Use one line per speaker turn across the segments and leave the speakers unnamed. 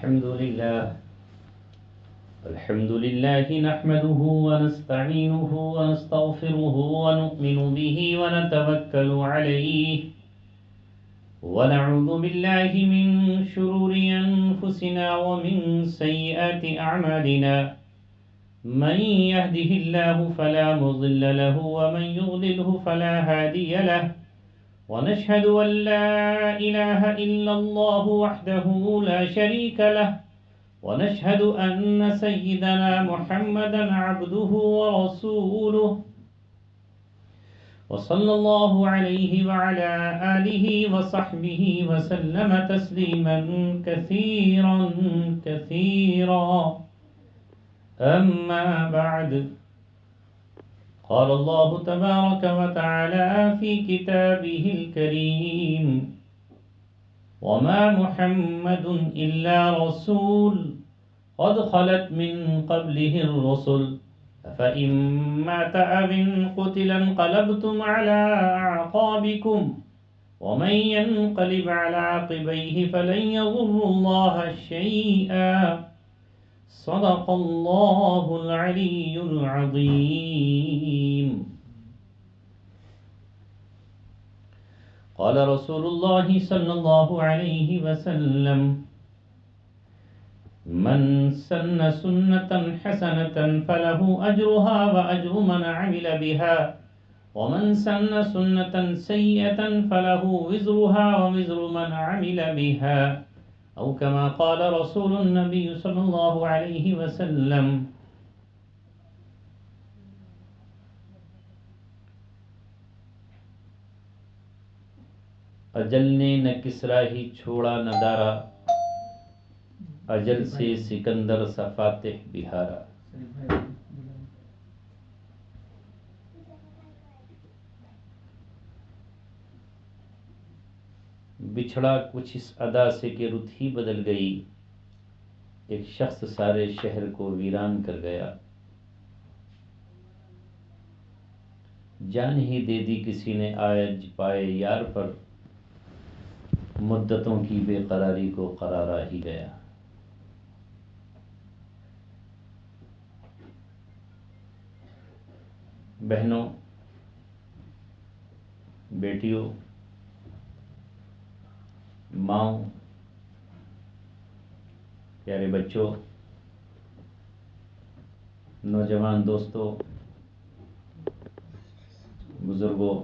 الحمد لله نحمده ونستعينه ونستغفره ونؤمن به ونتوكل عليه ونعوذ بالله من شرور أنفسنا ومن سيئات أعمالنا من يهده الله فلا مضل له ومن يضلله فلا هادي له ونشهد أن لا إله إلا الله وحده لا شريك له ونشهد أن سيدنا محمدا عبده ورسوله وصلى الله عليه وعلى آله وصحبه وسلم تسليما كثيرا كثيرا أما بعد قال الله تبارك وتعالى في كتابه الكريم وما محمد إلا رسول قد خلت من قبله الرسل فإن مات أو قتل انقلبتم على أعقابكم ومن ينقلب على عقبيه فلن يضر الله شيئا صدق الله العلي العظيم. قال رسول الله صلى الله عليه وسلم من سن سنة حسنة فله أجرها وأجر من عمل بها ومن سن سنة سيئة فله وزرها ووزر من عمل بها أو كما قال رسول النبي صلى الله عليه وسلم. اجل نے نہ کسرا ہی چھوڑا نہ دارا اجل سے سکندر سا فاتح بہارا. بچھڑا کچھ اس ادا سے کہ رت ہی بدل گئی ایک شخص سارے شہر کو ویران کر گیا. جان ہی دے دی کسی نے آج پائے یار پر مدتوں کی بے قراری کو قرارا ہی گیا. بہنوں، بیٹیوں، ماؤں، پیارے بچوں، نوجوان دوستوں، بزرگوں،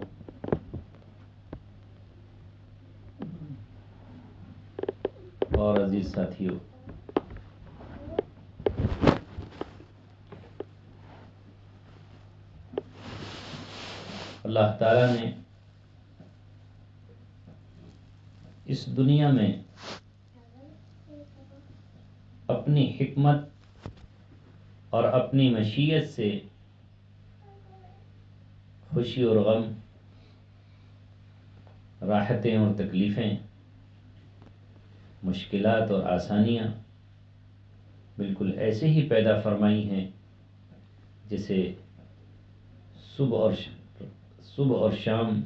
اور عزیز ساتھیوں، اللہ تعالیٰ نے اس دنیا میں اپنی حکمت اور اپنی مشیت سے خوشی اور غم، راحتیں اور تکلیفیں، مشکلات اور آسانیاں بالکل ایسے ہی پیدا فرمائی ہیں جیسے صبح اور شام،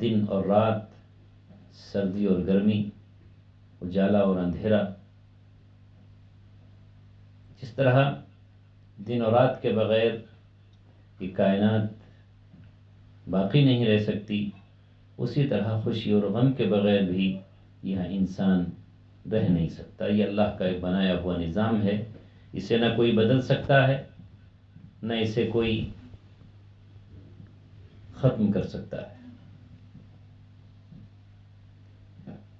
دن اور رات، سردی اور گرمی، اجالا اور اندھیرا. جس طرح دن اور رات کے بغیر یہ کائنات باقی نہیں رہ سکتی، اسی طرح خوشی اور غم کے بغیر بھی یہاں انسان رہ نہیں سکتا. یہ اللہ کا ایک بنایا ہوا نظام ہے، اسے نہ کوئی بدل سکتا ہے نہ اسے کوئی ختم کر سکتا ہے.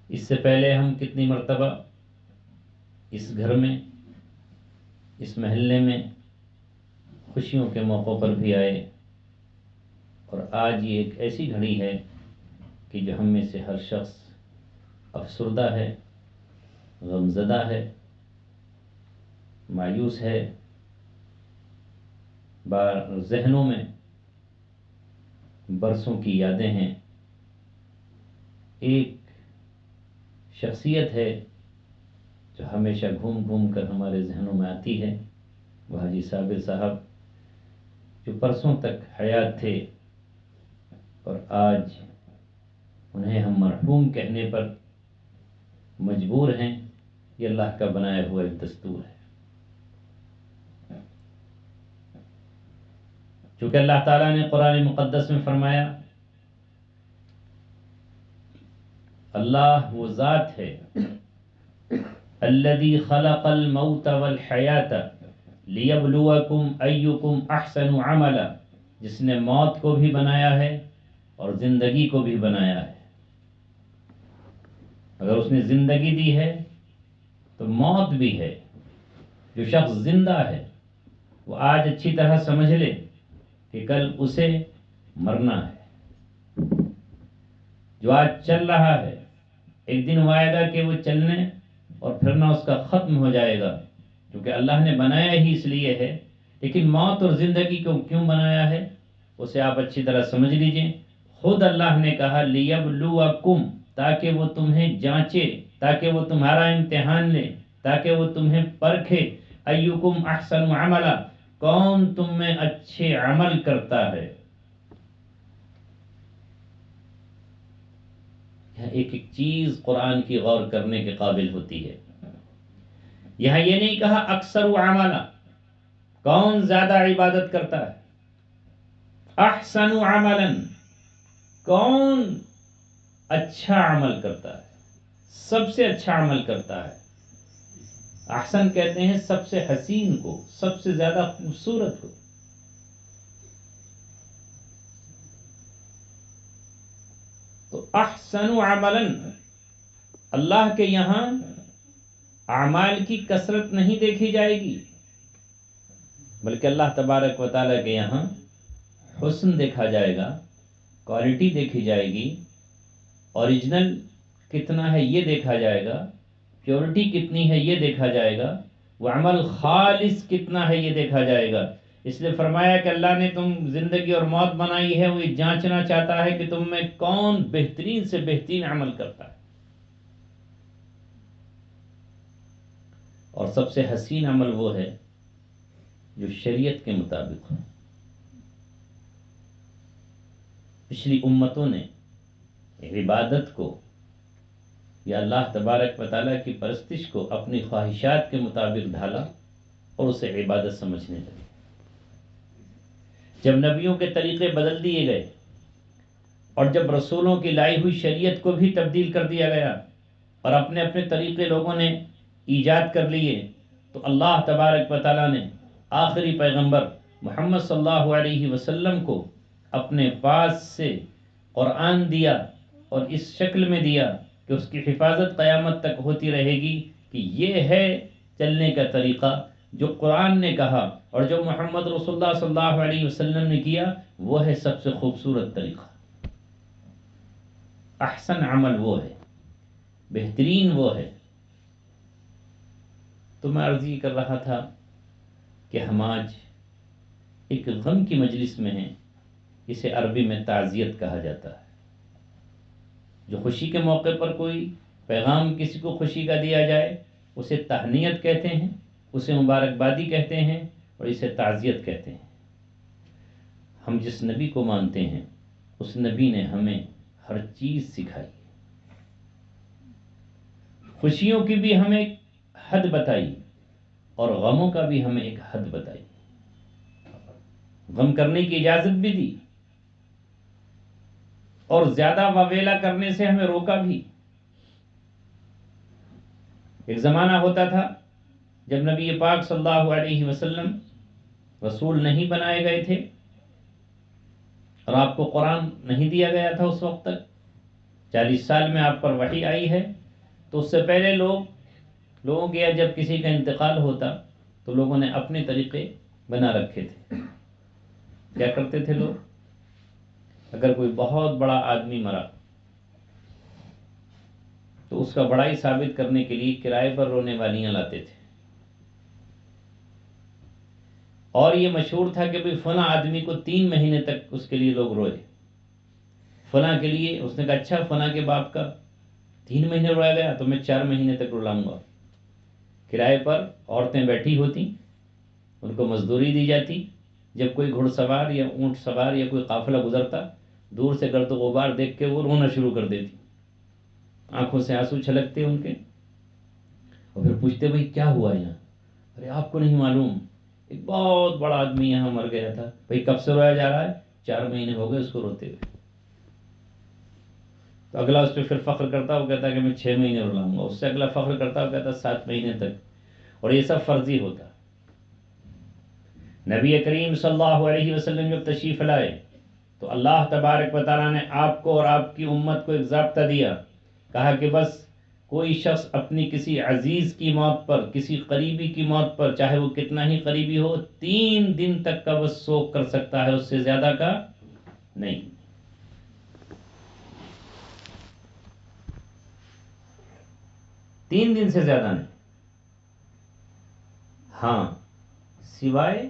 اس سے پہلے ہم کتنی مرتبہ اس گھر میں، اس محلے میں خوشیوں کے موقعوں پر بھی آئے، اور آج یہ ایک ایسی گھڑی ہے کہ جو ہم میں سے ہر شخص افسردہ ہے، غمزدہ ہے، مایوس ہے. ذہنوں میں برسوں کی یادیں ہیں. ایک شخصیت ہے جو ہمیشہ گھوم گھوم کر ہمارے ذہنوں میں آتی ہے، وہ حاجی صابر صاحب، جو پرسوں تک حیات تھے اور آج انہیں ہم مرحوم کہنے پر مجبور ہیں. یہ اللہ کا بنایا ہوا ایک دستور ہے. چونکہ اللہ تعالیٰ نے قرآن مقدس میں فرمایا اللہ وہ ذات ہے الذی خلق الموت والحیات لیبلوکم ایکم احسن عملا، جس نے موت کو بھی بنایا ہے اور زندگی کو بھی بنایا ہے. اگر اس نے زندگی دی ہے تو موت بھی ہے. جو شخص زندہ ہے وہ آج اچھی طرح سمجھ لے کہ کل اسے مرنا ہے. جو آج چل رہا ہے ایک دن وہ آئے گا کہ وہ چلنے اور پھرنا اس کا ختم ہو جائے گا، کیونکہ اللہ نے بنایا ہی اس لیے ہے. لیکن موت اور زندگی کو کیوں بنایا ہے اسے آپ اچھی طرح سمجھ لیجئے. خود اللہ نے کہا لیبلوکم، تاکہ وہ تمہیں جانچے، تاکہ وہ تمہارا امتحان لے، تاکہ وہ تمہیں پرکھے. ایکم احسن عملا، کون تم میں اچھے عمل کرتا ہے. ایک ایک چیز قرآن کی غور کرنے کے قابل ہوتی ہے. یہاں یہ نہیں کہا اکثر عملا، کون زیادہ عبادت کرتا ہے. احسن عملا، کون اچھا عمل کرتا ہے، سب سے اچھا عمل کرتا ہے. احسن کہتے ہیں سب سے حسین کو، سب سے زیادہ خوبصورت کو. تو احسن عملا، اللہ کے یہاں اعمال کی کثرت نہیں دیکھی جائے گی، بلکہ اللہ تبارک و تعالیٰ کے یہاں حسن دیکھا جائے گا، کوالٹی دیکھی جائے گی، اوریجنل کتنا ہے یہ دیکھا جائے گا، پیورٹی کتنی ہے یہ دیکھا جائے گا، وہ عمل خالص کتنا ہے یہ دیکھا جائے گا. اس لیے فرمایا کہ اللہ نے تم زندگی اور موت بنائی ہے، وہ یہ جانچنا چاہتا ہے کہ تم میں کون بہترین سے بہترین عمل کرتا ہے. اور سب سے حسین عمل وہ ہے جو شریعت کے مطابق ہو. پچھلی امتوں نے عبادت کو یا اللہ تبارک و تعالیٰ کی پرستش کو اپنی خواہشات کے مطابق ڈھالا اور اسے عبادت سمجھنے لگے. جب نبیوں کے طریقے بدل دیے گئے اور جب رسولوں کی لائی ہوئی شریعت کو بھی تبدیل کر دیا گیا اور اپنے اپنے طریقے لوگوں نے ایجاد کر لیے، تو اللہ تبارک و تعالیٰ نے آخری پیغمبر محمد صلی اللہ علیہ وسلم کو اپنے پاس سے قرآن دیا اور اس شکل میں دیا کہ اس کی حفاظت قیامت تک ہوتی رہے گی کہ یہ ہے چلنے کا طریقہ جو قرآن نے کہا اور جو محمد رسول اللہ صلی اللہ علیہ وسلم نے کیا، وہ ہے سب سے خوبصورت طریقہ. احسن عمل وہ ہے، بہترین وہ ہے. تو میں عرض یہ کر رہا تھا کہ ہم آج ایک غم کی مجلس میں ہیں، اسے عربی میں تعزیت کہا جاتا ہے. جو خوشی کے موقع پر کوئی پیغام کسی کو خوشی کا دیا جائے اسے تہنیت کہتے ہیں، اسے مبارکبادی کہتے ہیں اور اسے تعزیت کہتے ہیں. ہم جس نبی کو مانتے ہیں اس نبی نے ہمیں ہر چیز سکھائی، خوشیوں کی بھی ہمیں ایک حد بتائی اور غموں کا بھی ہمیں ایک حد بتائی. غم کرنے کی اجازت بھی دی اور زیادہ واویلا کرنے سے ہمیں روکا بھی. ایک زمانہ ہوتا تھا جب نبی پاک صلی اللہ علیہ وسلم رسول نہیں بنائے گئے تھے اور آپ کو قرآن نہیں دیا گیا تھا. اس وقت تک 40 سال میں آپ پر وحی آئی ہے. تو اس سے پہلے لوگوں کے جب کسی کا انتقال ہوتا تو لوگوں نے اپنے طریقے بنا رکھے تھے. کیا کرتے تھے لوگ؟ اگر کوئی بہت بڑا آدمی مرا تو اس کا بڑائی ثابت کرنے کے لیے کرائے پر رونے والیاں لاتے تھے. اور یہ مشہور تھا کہ فلاں آدمی کو 3 مہینے تک اس کے لیے لوگ روئے. فلاں کے لیے اس نے کہا اچھا فلاں کے باپ کا 3 مہینے رویا گیا تو میں 4 مہینے تک رلاؤں گا. کرائے پر عورتیں بیٹھی ہوتی، ان کو مزدوری دی جاتی. جب کوئی گھڑ سوار یا اونٹ سوار یا کوئی قافلہ گزرتا، دور سے گرد و غبار دیکھ کے وہ رونا شروع کر دیتی، آنکھوں سے آنسو چھلکتے ان کے. اور پھر پوچھتے بھائی کیا ہوا یہاں؟ ارے آپ کو نہیں معلوم، ایک بہت بڑا آدمی یہاں مر گیا تھا۔ بھائی کب سے رویا جا رہا ہے؟ 4 مہینے ہو گئے اس کو روتے ہوئے۔ تو اگلا اس پہ پھر فخر کرتا، وہ کہتا کہ میں 6 مہینے رلاؤں گا، اس سے اگلا فخر کرتا، وہ کہتا 7 مہینے تک، اور یہ سب فرضی ہوتا۔ نبی کریم صلی اللہ علیہ وسلم جب تشریف لائے تو اللہ تبارک و تعالیٰ نے آپ کو اور آپ کی امت کو ایک ضابطہ دیا، کہا کہ بس کوئی شخص اپنی کسی عزیز کی موت پر، کسی قریبی کی موت پر، چاہے وہ کتنا ہی قریبی ہو، 3 دن تک کا بس سوگ کر سکتا ہے، اس سے زیادہ کا نہیں۔ 3 دن سے زیادہ نہیں۔ ہاں، سوائے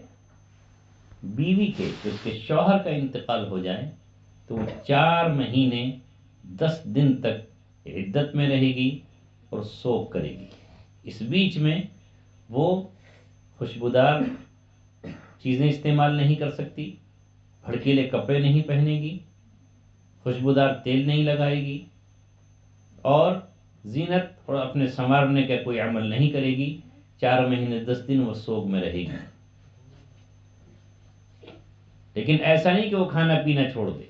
بیوی کے، کہ اس کے شوہر کا انتقال ہو جائے تو وہ 4 مہینے 10 دن تک عدت میں رہے گی اور سوگ کرے گی۔ اس بیچ میں وہ خوشبودار چیزیں استعمال نہیں کر سکتی، بھڑکیلے کپڑے نہیں پہنے گی، خوشبودار تیل نہیں لگائے گی، اور زینت اور اپنے سنوارنے کا کوئی عمل نہیں کرے گی۔ 4 مہینے 10 دن وہ سوگ میں رہے گی۔ لیکن ایسا نہیں کہ وہ کھانا پینا چھوڑ دے۔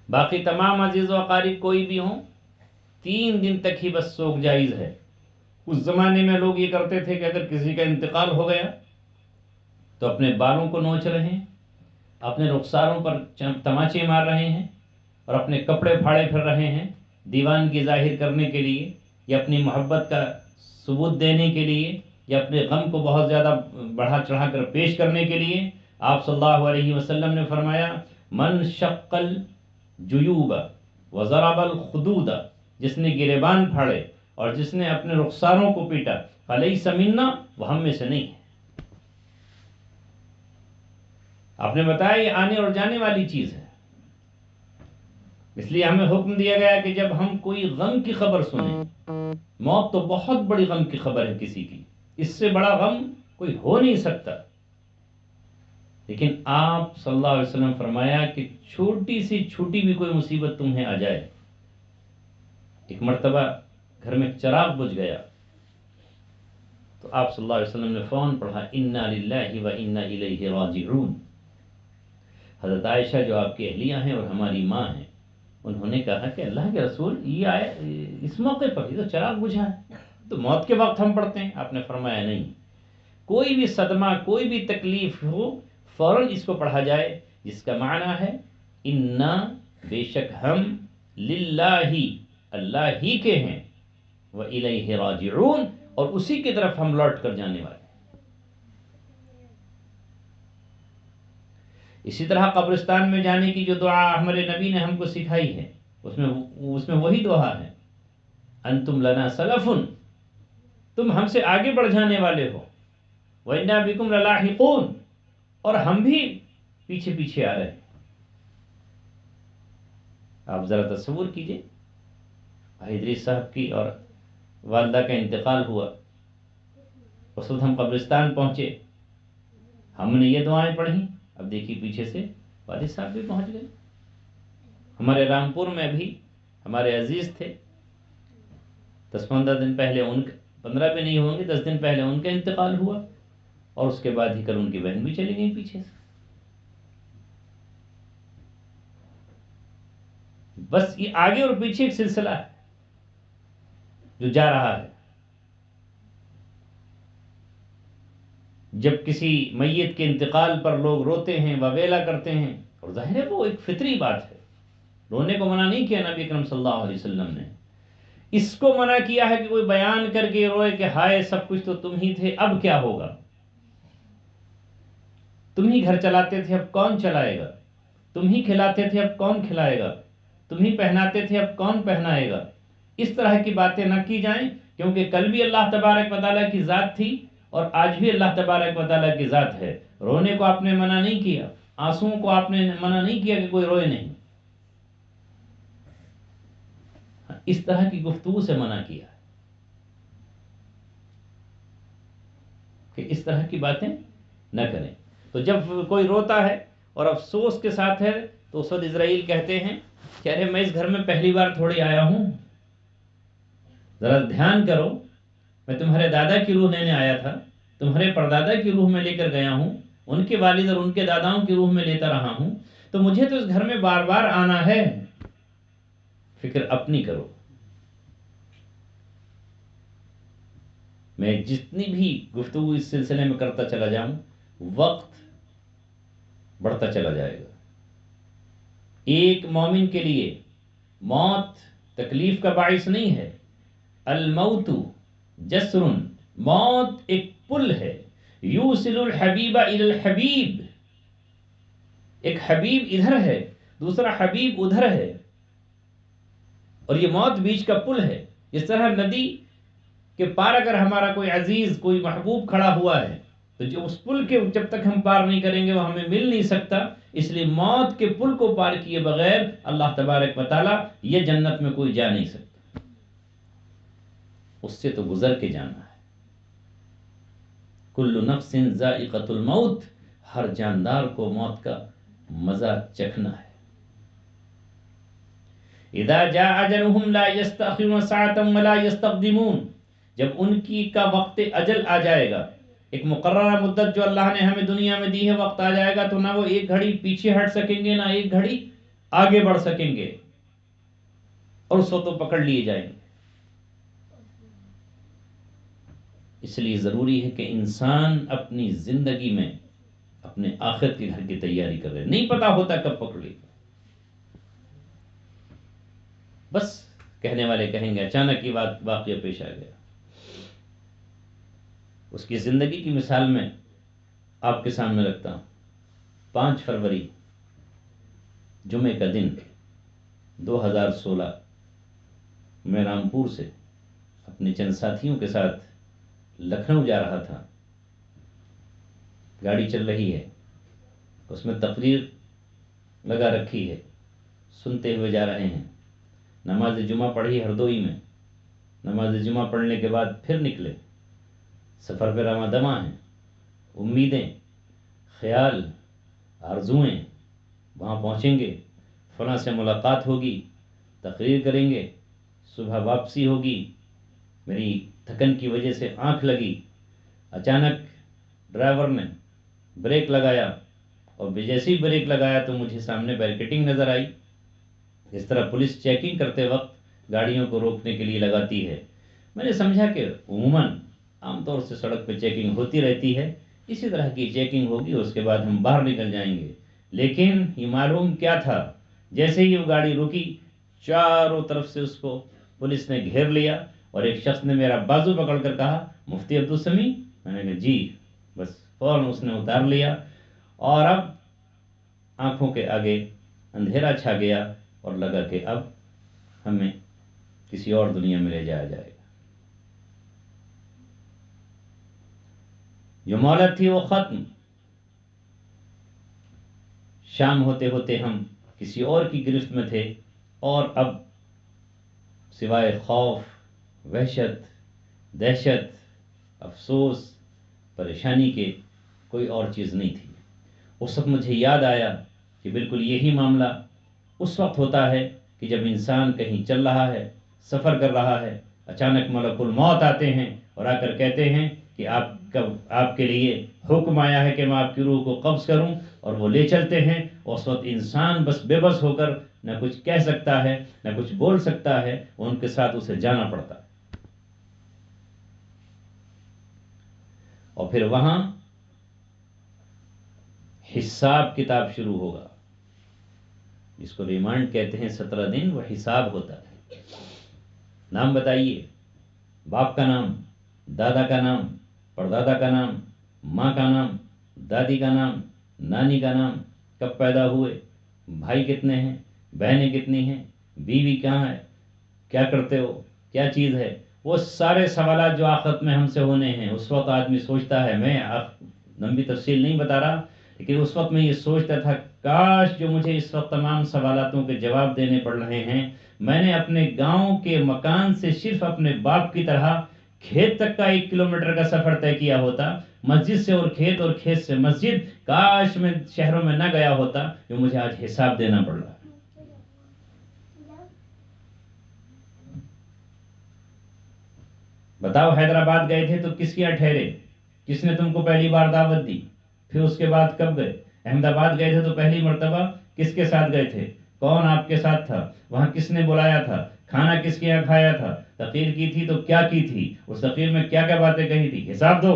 باقی تمام عزیز و اقارب کوئی بھی ہوں، 3 دن تک ہی بس سوگ جائز ہے۔ اس زمانے میں لوگ یہ کرتے تھے کہ اگر کسی کا انتقال ہو گیا تو اپنے بالوں کو نوچ رہے ہیں، اپنے رخساروں پر تماچے مار رہے ہیں، اور اپنے کپڑے پھاڑے پھر رہے ہیں، دیوانگی ظاہر کرنے کے لیے، یا اپنی محبت کا ثبوت دینے کے لیے، یا اپنے غم کو بہت زیادہ بڑھا چڑھا کر پیش کرنے کے لیے۔ آپ صلی اللہ علیہ وسلم نے فرمایا من شق الجیوب وضرب الخدود، جس نے گریبان پھاڑے اور جس نے اپنے رخساروں کو پیٹا، فلیس منا، وہ ہم میں سے نہیں ہے۔ آپ نے بتایا یہ آنے اور جانے والی چیز ہے، اس لیے ہمیں حکم دیا گیا کہ جب ہم کوئی غم کی خبر سنیں، موت تو بہت بڑی غم کی خبر ہے کسی کی، اس سے بڑا غم کوئی ہو نہیں سکتا، لیکن آپ صلی اللہ علیہ وسلم فرمایا کہ چھوٹی سی چھوٹی بھی کوئی مصیبت تمہیں آ جائے۔ ایک مرتبہ گھر میں چراغ بجھ گیا تو آپ صلی اللہ علیہ وسلم نے فوراً پڑھا انا للہ و انا الیہ راجعون۔ حضرت عائشہ جو آپ کی اہلیہ ہیں اور ہماری ماں ہیں، انہوں نے کہا کہ اللہ کے رسول یہ آئے اس موقع پر، یہ تو چراغ بجھا ہے، تو موت کے وقت ہم پڑھتے ہیں۔ آپ نے فرمایا نہیں، کوئی بھی صدمہ، کوئی بھی تکلیف ہو، فوراً اس کو پڑھا جائے، جس کا معنی ہے انا، بے شک ہم، للہ، اللہ ہی کے ہیں، وَإِلَيْهِ راجعون، اور اسی کی طرف ہم لوٹ کر جانے والے۔ اسی طرح قبرستان میں جانے کی جو دعا ہمارے نبی نے ہم کو سکھائی ہے، اس میں وہی دعا ہے انتم لنا سلف، تم ہم سے آگے بڑھ جانے والے ہو، وَإِنَّا بِكُمْ لَلَاحِقُونَ، اور ہم بھی پیچھے پیچھے آ رہے ہیں۔ آپ ذرا تصور کیجئے، بھائی ادریس صاحب کی اور والدہ کا انتقال ہوا، اس وقت ہم قبرستان پہنچے، ہم نے یہ دعائیں پڑھی، اب دیکھیے پیچھے سے والد صاحب بھی پہنچ گئے۔ ہمارے رامپور میں ابھی ہمارے عزیز تھے، 10-15 دن پہلے 15 بھی نہیں ہوں گے، 10 دن پہلے ان کا انتقال ہوا، اور اس کے بعد ہی کل ان کی بہن بھی چلی گئی پیچھے سے۔ بس یہ آگے اور پیچھے ایک سلسلہ ہے جو جا رہا ہے۔ جب کسی میت کے انتقال پر لوگ روتے ہیں، وویلا کرتے ہیں، اور ظاہر ہے وہ ایک فطری بات ہے، رونے کو منع نہیں کیا نبی اکرم صلی اللہ علیہ وسلم نے، اس کو منع کیا ہے کہ کوئی بیان کر کے روئے کہ ہائے سب کچھ تو تم ہی تھے، اب کیا ہوگا، تم ہی گھر چلاتے تھے اب کون چلائے گا، تم ہی کھلاتے تھے اب کون کھلائے گا، تم ہی پہناتے تھے اب کون پہنائے گا۔ اس طرح کی باتیں نہ کی جائیں، کیونکہ کل بھی اللہ تبارک و تعالیٰ کی ذات تھی اور آج بھی اللہ تبارک و تعالیٰ کی ذات ہے۔ رونے کو آپ نے منع نہیں کیا، آنسوؤں کو آپ نے منع نہیں کیا کہ کوئی روئے نہیں، اس طرح کی گفتگو سے منع کیا ہے کہ اس طرح کی باتیں نہ کریں۔ تو جب کوئی روتا ہے اور افسوس کے ساتھ ہے تو اس وقت اسرائیل کہتے ہیں کہ ارے میں اس گھر میں پہلی بار تھوڑی آیا ہوں، ذرا دھیان کرو میں تمہارے دادا کی روح لینے آیا تھا، تمہارے پردادا کی روح میں لے کر گیا ہوں، ان کے والد اور ان کے داداؤں کی روح میں لیتا رہا ہوں، تو مجھے تو اس گھر میں بار بار آنا ہے۔ فکر اپنی کرو۔ میں جتنی بھی گفتگو اس سلسلے میں کرتا چلا جاؤں، وقت بڑھتا چلا جائے گا۔ ایک مومن کے لیے موت تکلیف کا باعث نہیں ہے۔ الموت جسر، موت ایک پل ہے، یوصل الحبیب الی الحبیب، ایک حبیب ادھر ہے، دوسرا حبیب ادھر ہے، اور یہ موت بیچ کا پل ہے۔ جس طرح ندی کے پار اگر ہمارا کوئی عزیز، کوئی محبوب کھڑا ہوا ہے، تو جو اس پل کے جب تک ہم پار نہیں کریں گے وہ ہمیں مل نہیں سکتا۔ اس لیے موت کے پل کو پار کیے بغیر اللہ تبارک و تعالی یہ جنت میں کوئی جا نہیں سکتا، اس سے تو گزر کے جانا ہے۔ کل نفس ذائقۃ الموت، ہر جاندار کو موت کا مزہ چکھنا ہے۔ اذا جاء اجلهم لا يستأخرون ساعة ولا يستقدمون، جب ان کی کا وقت اجل آ جائے گا، ایک مقررہ مدت جو اللہ نے ہمیں دنیا میں دی ہے، وقت آ جائے گا تو نہ وہ ایک گھڑی پیچھے ہٹ سکیں گے، نہ ایک گھڑی آگے بڑھ سکیں گے، اور اس وقت پکڑ لیے جائیں گے۔ اس لیے ضروری ہے کہ انسان اپنی زندگی میں اپنے آخرت کے گھر کی تیاری کر رہے، نہیں پتا ہوتا کب پکڑے گا۔ بس کہنے والے کہیں گے اچانک یہ واقعہ پیش آ گیا۔ اس کی زندگی کی مثال میں آپ کے سامنے رکھتا ہوں۔ 5 فروری جمعے کا دن 2016 میں رامپور سے اپنے چند ساتھیوں کے ساتھ لکھنؤ جا رہا تھا۔ گاڑی چل رہی ہے، اس میں تقریر لگا رکھی ہے، سنتے ہوئے جا رہے ہیں۔ نماز جمعہ پڑھی ہردوئی میں، نماز جمعہ پڑھنے کے بعد پھر نکلے، سفر پہ رواں دواں ہیں، امیدیں، خیال، آرزوئیں، وہاں پہنچیں گے، فلاں سے ملاقات ہوگی، تقریر کریں گے، صبح واپسی ہوگی۔ میری تھکن کی وجہ سے آنکھ لگی، اچانک ڈرائیور نے بریک لگایا، اور جیسے ہی بریک لگایا تو مجھے سامنے بیریکیڈنگ نظر آئی، اس طرح پولیس چیکنگ کرتے وقت گاڑیوں کو روکنے کے لیے لگاتی ہے۔ میں نے سمجھا کہ عموماً عام طور سے سڑک پہ چیکنگ ہوتی رہتی ہے، اسی طرح کی چیکنگ ہوگی، اس کے بعد ہم باہر نکل جائیں گے۔ لیکن یہ معلوم کیا تھا، جیسے ہی وہ گاڑی رکی، چاروں طرف سے اس کو پولیس نے گھیر لیا، اور ایک شخص نے میرا بازو پکڑ کر کہا مفتی عبدالسمیع، میں نے کہا جی، بس فوراً اس نے اتار لیا، اور اب آنکھوں کے آگے اندھیرا چھا گیا، اور لگا کہ اب ہمیں کسی اور دنیا میں لے جایا جائے گا۔ جو مہلت تھی وہ ختم، شام ہوتے ہوتے ہم کسی اور کی گرفت میں تھے، اور اب سوائے خوف، وحشت، دہشت، افسوس، پریشانی کے کوئی اور چیز نہیں تھی۔ اس وقت مجھے یاد آیا کہ بالکل یہی معاملہ اس وقت ہوتا ہے کہ جب انسان کہیں چل رہا ہے، سفر کر رہا ہے، اچانک ملک الموت آتے ہیں اور آ کر کہتے ہیں کہ آپ کے لیے حکم آیا ہے کہ میں آپ کی روح کو قبض کروں، اور وہ لے چلتے ہیں۔ اس وقت انسان بس بے بس ہو کر نہ کچھ کہہ سکتا ہے، نہ کچھ بول سکتا ہے، ان کے ساتھ اسے جانا پڑتا ہے۔ اور پھر وہاں حساب کتاب شروع ہوگا، جس کو ریمانڈ کہتے ہیں۔ 17 دن وہ حساب ہوتا ہے۔ نام بتائیے، باپ کا نام، دادا کا نام، پردادا کا نام، ماں کا نام، دادی کا نام، نانی کا نام، کب پیدا ہوئے، بھائی کتنے ہیں، بہنیں کتنی ہیں، بیوی کہاں ہے، کیا کرتے ہو، کیا چیز ہے، وہ سارے سوالات جو آخرت میں ہم سے ہونے ہیں۔ اس وقت آدمی سوچتا ہے، میں لمبی تفصیل نہیں بتا رہا، لیکن اس وقت میں یہ سوچتا تھا کاش جو مجھے اس وقت تمام سوالاتوں کے جواب دینے پڑ رہے ہیں، میں نے اپنے گاؤں کے مکان سے صرف اپنے باپ کی طرح کھیت تک کا 1 کلومیٹر کا سفر طے کیا ہوتا، مسجد سے اور کھیت سے مسجد۔ کاش میں شہروں میں نہ گیا ہوتا جو مجھے آج حساب دینا پڑ رہا۔ بتاؤ حیدرآباد گئے تھے تو کس کے یہاں ٹھہرے؟ کس نے تم کو پہلی بار دعوت دی؟ پھر اس کے بعد کب گئے؟ احمد آباد گئے تھے تو پہلی مرتبہ کس کے ساتھ گئے تھے؟ کون آپ کے ساتھ تھا؟ وہاں کس نے بلایا تھا؟ کھانا کس کے یہاں کھایا تھا؟ تقریر کی تھی تو کیا کی تھی؟ اس تقریر میں کیا کیا باتیں کہی تھی؟ حساب دو۔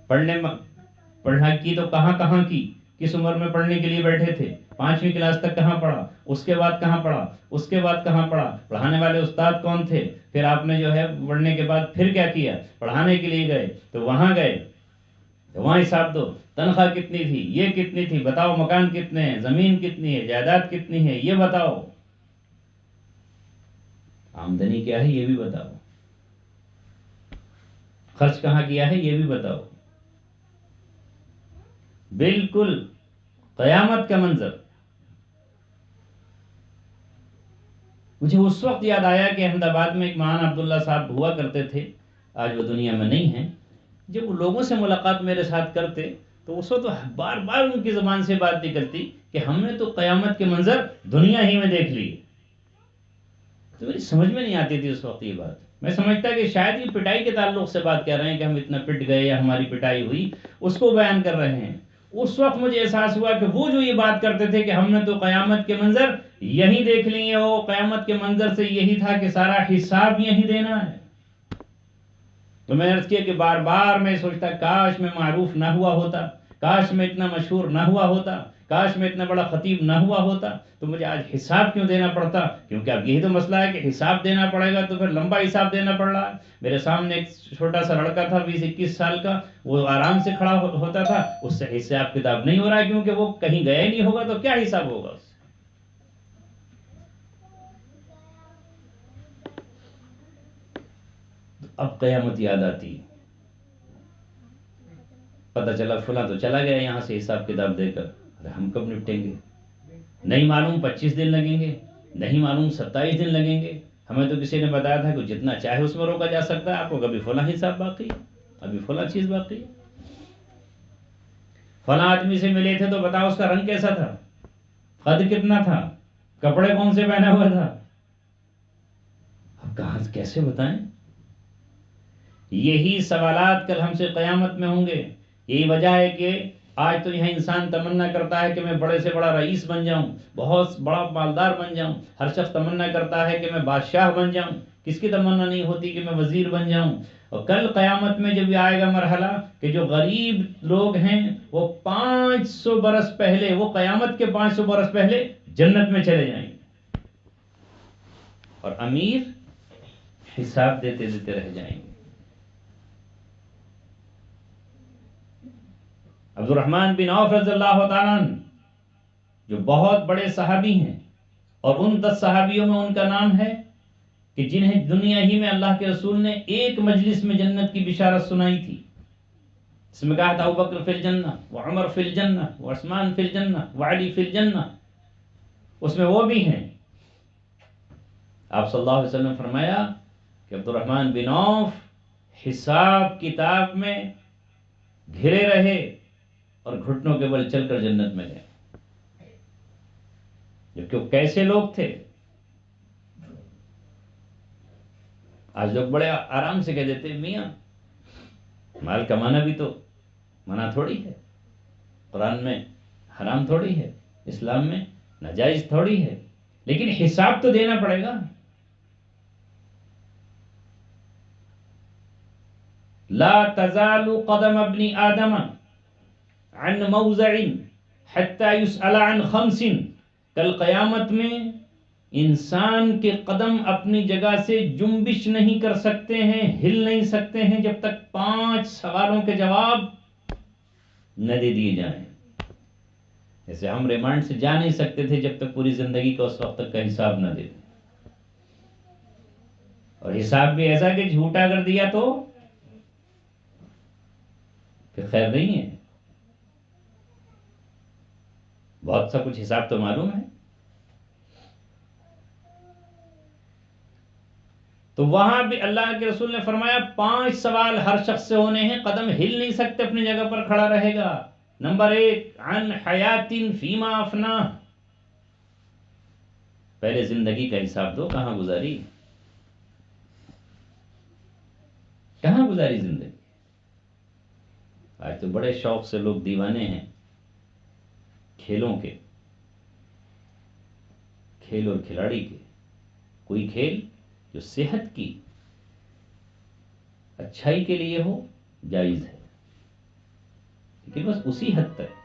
پڑھنا کی تو کہاں کہاں کی؟ کس عمر میں پڑھنے کے لیے بیٹھے تھے؟ 5ویں کلاس تک کہاں پڑھا؟ اس کے بعد کہاں پڑھا؟ اس کے بعد کہاں پڑھا؟ پڑھانے والے استاد کون تھے؟ پھر آپ نے جو ہے پڑھنے کے بعد پھر کیا کیا؟ پڑھانے کے لیے گئے تو وہاں گئے تو وہاں حساب دو۔ تنخواہ کتنی تھی؟ یہ کتنی تھی؟ بتاؤ۔ مکان کتنے ہیں؟ زمین کتنی ہے؟ جائیداد کتنی ہے؟ یہ بتاؤ۔ آمدنی کیا ہے یہ بھی بتاؤ۔ خرچ کہاں کیا ہے یہ بھی بتاؤ۔ بالکل قیامت کا منظر۔ مجھے اس وقت یاد آیا کہ احمد آباد میں ایک مولانا عبداللہ صاحب ہوا کرتے تھے، آج وہ دنیا میں نہیں ہیں۔ جب وہ لوگوں سے ملاقات میرے ساتھ کرتے تو اس وقت بار بار ان کی زبان سے بات نکلتی کہ ہم نے تو قیامت کے منظر دنیا ہی میں دیکھ لیے۔ تو میری سمجھ میں نہیں آتی تھی اس وقت یہ بات۔ میں سمجھتا کہ شاید یہ پٹائی کے تعلق سے بات کر رہے ہیں کہ ہم اتنا پٹ گئے یا ہماری پٹائی ہوئی، اس کو بیان کر رہے ہیں۔ اس وقت مجھے احساس ہوا کہ وہ جو یہ بات کرتے تھے کہ ہم نے تو قیامت کے منظر یہی دیکھ لیے، وہ قیامت کے منظر سے یہی تھا کہ سارا حساب یہی دینا ہے۔ تو میں نے عرض کیا کہ بار بار میں سوچتا کاش میں معروف نہ ہوا ہوتا، کاش میں اتنا مشہور نہ ہوا ہوتا، کاش میں اتنا بڑا خطیب نہ ہوا ہوتا، تو مجھے آج حساب کیوں دینا پڑتا؟ کیونکہ اب یہی تو مسئلہ ہے کہ حساب دینا پڑے گا، تو پھر لمبا حساب دینا پڑ رہا ہے۔ میرے سامنے ایک چھوٹا سا لڑکا تھا 20-21 سال کا، وہ آرام سے کھڑا ہوتا تھا، اس سے حساب کتاب نہیں ہو رہا ہے کیونکہ وہ کہیں گیا ہی نہیں ہوگا، تو کیا حساب ہوگا اس سے؟ اب قیامت یاد آتی، پتہ چلا فلاں تو چلا گیا یہاں سے حساب کتاب دے کر، ارے ہم کب نپٹیں گے؟ نہیں معلوم 25 دن لگیں گے، نہیں معلوم 27 دن لگیں گے۔ ہمیں تو کسی نے بتایا تھا کہ جتنا چاہے اس میں روکا جا سکتا ہے، آپ کو کبھی فلاں حساب باقی ہے، ابھی فلاں چیز باقی ہے۔ فلاں آدمی سے ملے تھے تو بتاؤ اس کا رنگ کیسا تھا، قد کتنا تھا، کپڑے کون سے پہنا ہوا تھا؟ اب کہاں کیسے بتائیں؟ یہی سوالات کل ہم سے قیامت میں ہوں گے۔ یہی وجہ ہے کہ آج تو یہاں انسان تمنا کرتا ہے کہ میں بڑے سے بڑا رئیس بن جاؤں، بہت بڑا مالدار بن جاؤں۔ ہر شخص تمنا کرتا ہے کہ میں بادشاہ بن جاؤں، کس کی تمنا نہیں ہوتی کہ میں وزیر بن جاؤں؟ اور کل قیامت میں جب یہ آئے گا مرحلہ کہ جو غریب لوگ ہیں وہ 500 برس پہلے، وہ قیامت کے 500 برس پہلے جنت میں چلے جائیں گے، اور امیر حساب دیتے دیتے رہ جائیں گے۔ عبد الرحمن بن عوف رضی اللہ تعالیٰ عنہ جو بہت بڑے صحابی ہیں، اور ان 10 صحابیوں میں ان کا نام ہے کہ جنہیں دنیا ہی میں اللہ کے رسول نے ایک مجلس میں جنت کی بشارت سنائی تھی۔ اس میں کہا تھا ابوبکر فی الجنہ، وعمر فی الجنہ، وعثمان فی الجنہ، وعلی فی الجنہ، اس میں وہ بھی ہیں۔ آپ صلی اللہ علیہ وسلم نے فرمایا کہ عبد الرحمن بن عوف حساب کتاب میں گھرے رہے اور گھٹنوں کے بل چل کر جنت میں گئے۔ جبکہ وہ کیسے لوگ تھے؟ آج لوگ بڑے آرام سے کہہ دیتے ہیں میاں مال کمانا بھی تو منع تھوڑی ہے، قرآن میں حرام تھوڑی ہے، اسلام میں ناجائز تھوڑی ہے، لیکن حساب تو دینا پڑے گا۔ لا تزال قدم ابن آدم عن موضع حتى يسأل عن 5۔ کل قیامت میں انسان کے قدم اپنی جگہ سے جنبش نہیں کر سکتے ہیں، ہل نہیں سکتے ہیں، جب تک 5 سوالوں کے جواب نہ دے دیے جائیں۔ جیسے ہم ریمانڈ سے جا نہیں سکتے تھے جب تک پوری زندگی کا اس وقت تک کا حساب نہ دے دیں، اور حساب بھی ایسا کہ جھوٹا کر دیا تو پھر خیر نہیں ہے۔ بہت سا کچھ حساب تو معلوم ہے۔ تو وہاں بھی اللہ کے رسول نے فرمایا 5 سوال ہر شخص سے ہونے ہیں، قدم ہل نہیں سکتے، اپنی جگہ پر کھڑا رہے گا۔ نمبر 1 عن حیات فیما افنا، پہلے زندگی کا حساب دو، کہاں گزاری، کہاں گزاری زندگی؟ آج تو بڑے شوق سے لوگ دیوانے ہیں کھیلوں کے، کھیل اور کھلاڑی کے. کوئی کھیل جو صحت کی اچھائی کے لیے ہو جائز ہے، لیکن بس اسی حد تک.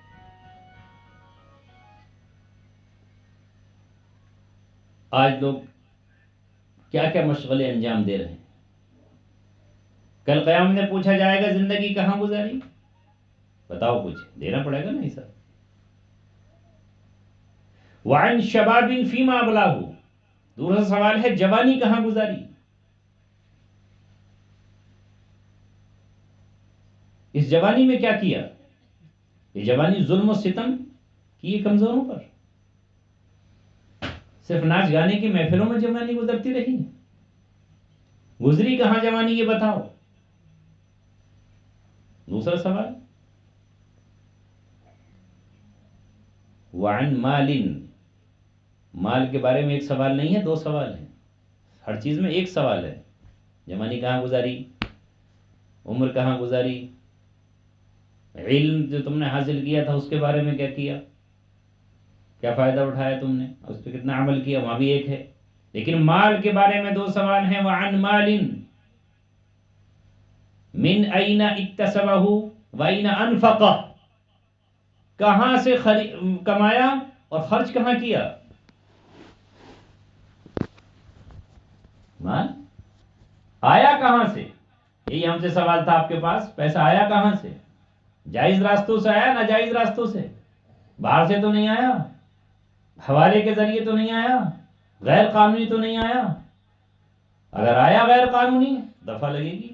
آج لوگ کیا کیا مشغلے انجام دے رہے ہیں. کل قیامت میں پوچھا جائے گا زندگی کہاں گزاری، بتاؤ، کچھ دینا پڑے گا نا حساب. وعن شباب فیما ابلاہ، دوسرا سوال ہے جوانی کہاں گزاری. اس جوانی میں کیا کیا؟ یہ جوانی ظلم و ستم کی یہ کمزوروں پر، صرف ناچ گانے کی محفلوں میں جوانی گزرتی رہی، گزری کہاں جوانی یہ بتاؤ. دوسرا سوال وعن مال، مال کے بارے میں ایک سوال نہیں ہے، دو سوال ہیں. ہر چیز میں ایک سوال ہے. جوانی کہاں گزاری، عمر کہاں گزاری، علم جو تم نے حاصل کیا تھا اس کے بارے میں کیا کیا، کیا فائدہ اٹھایا تم نے، اس پہ کتنا عمل کیا، وہاں بھی ایک ہے. لیکن مال کے بارے میں دو سوال ہیں. وعن مال من این اکتسبہ وین انفقہ، کہاں سے کمایا اور خرچ کہاں کیا. مال آیا کہاں سے، یہی ہم سے سوال تھا آپ کے پاس. پیسہ آیا کہاں سے، جائز راستوں سے آیا، ناجائز راستوں سے، باہر سے تو نہیں آیا، حوالے کے ذریعے تو نہیں آیا، غیر قانونی تو نہیں آیا. اگر آیا غیر قانونی دفعہ لگے گی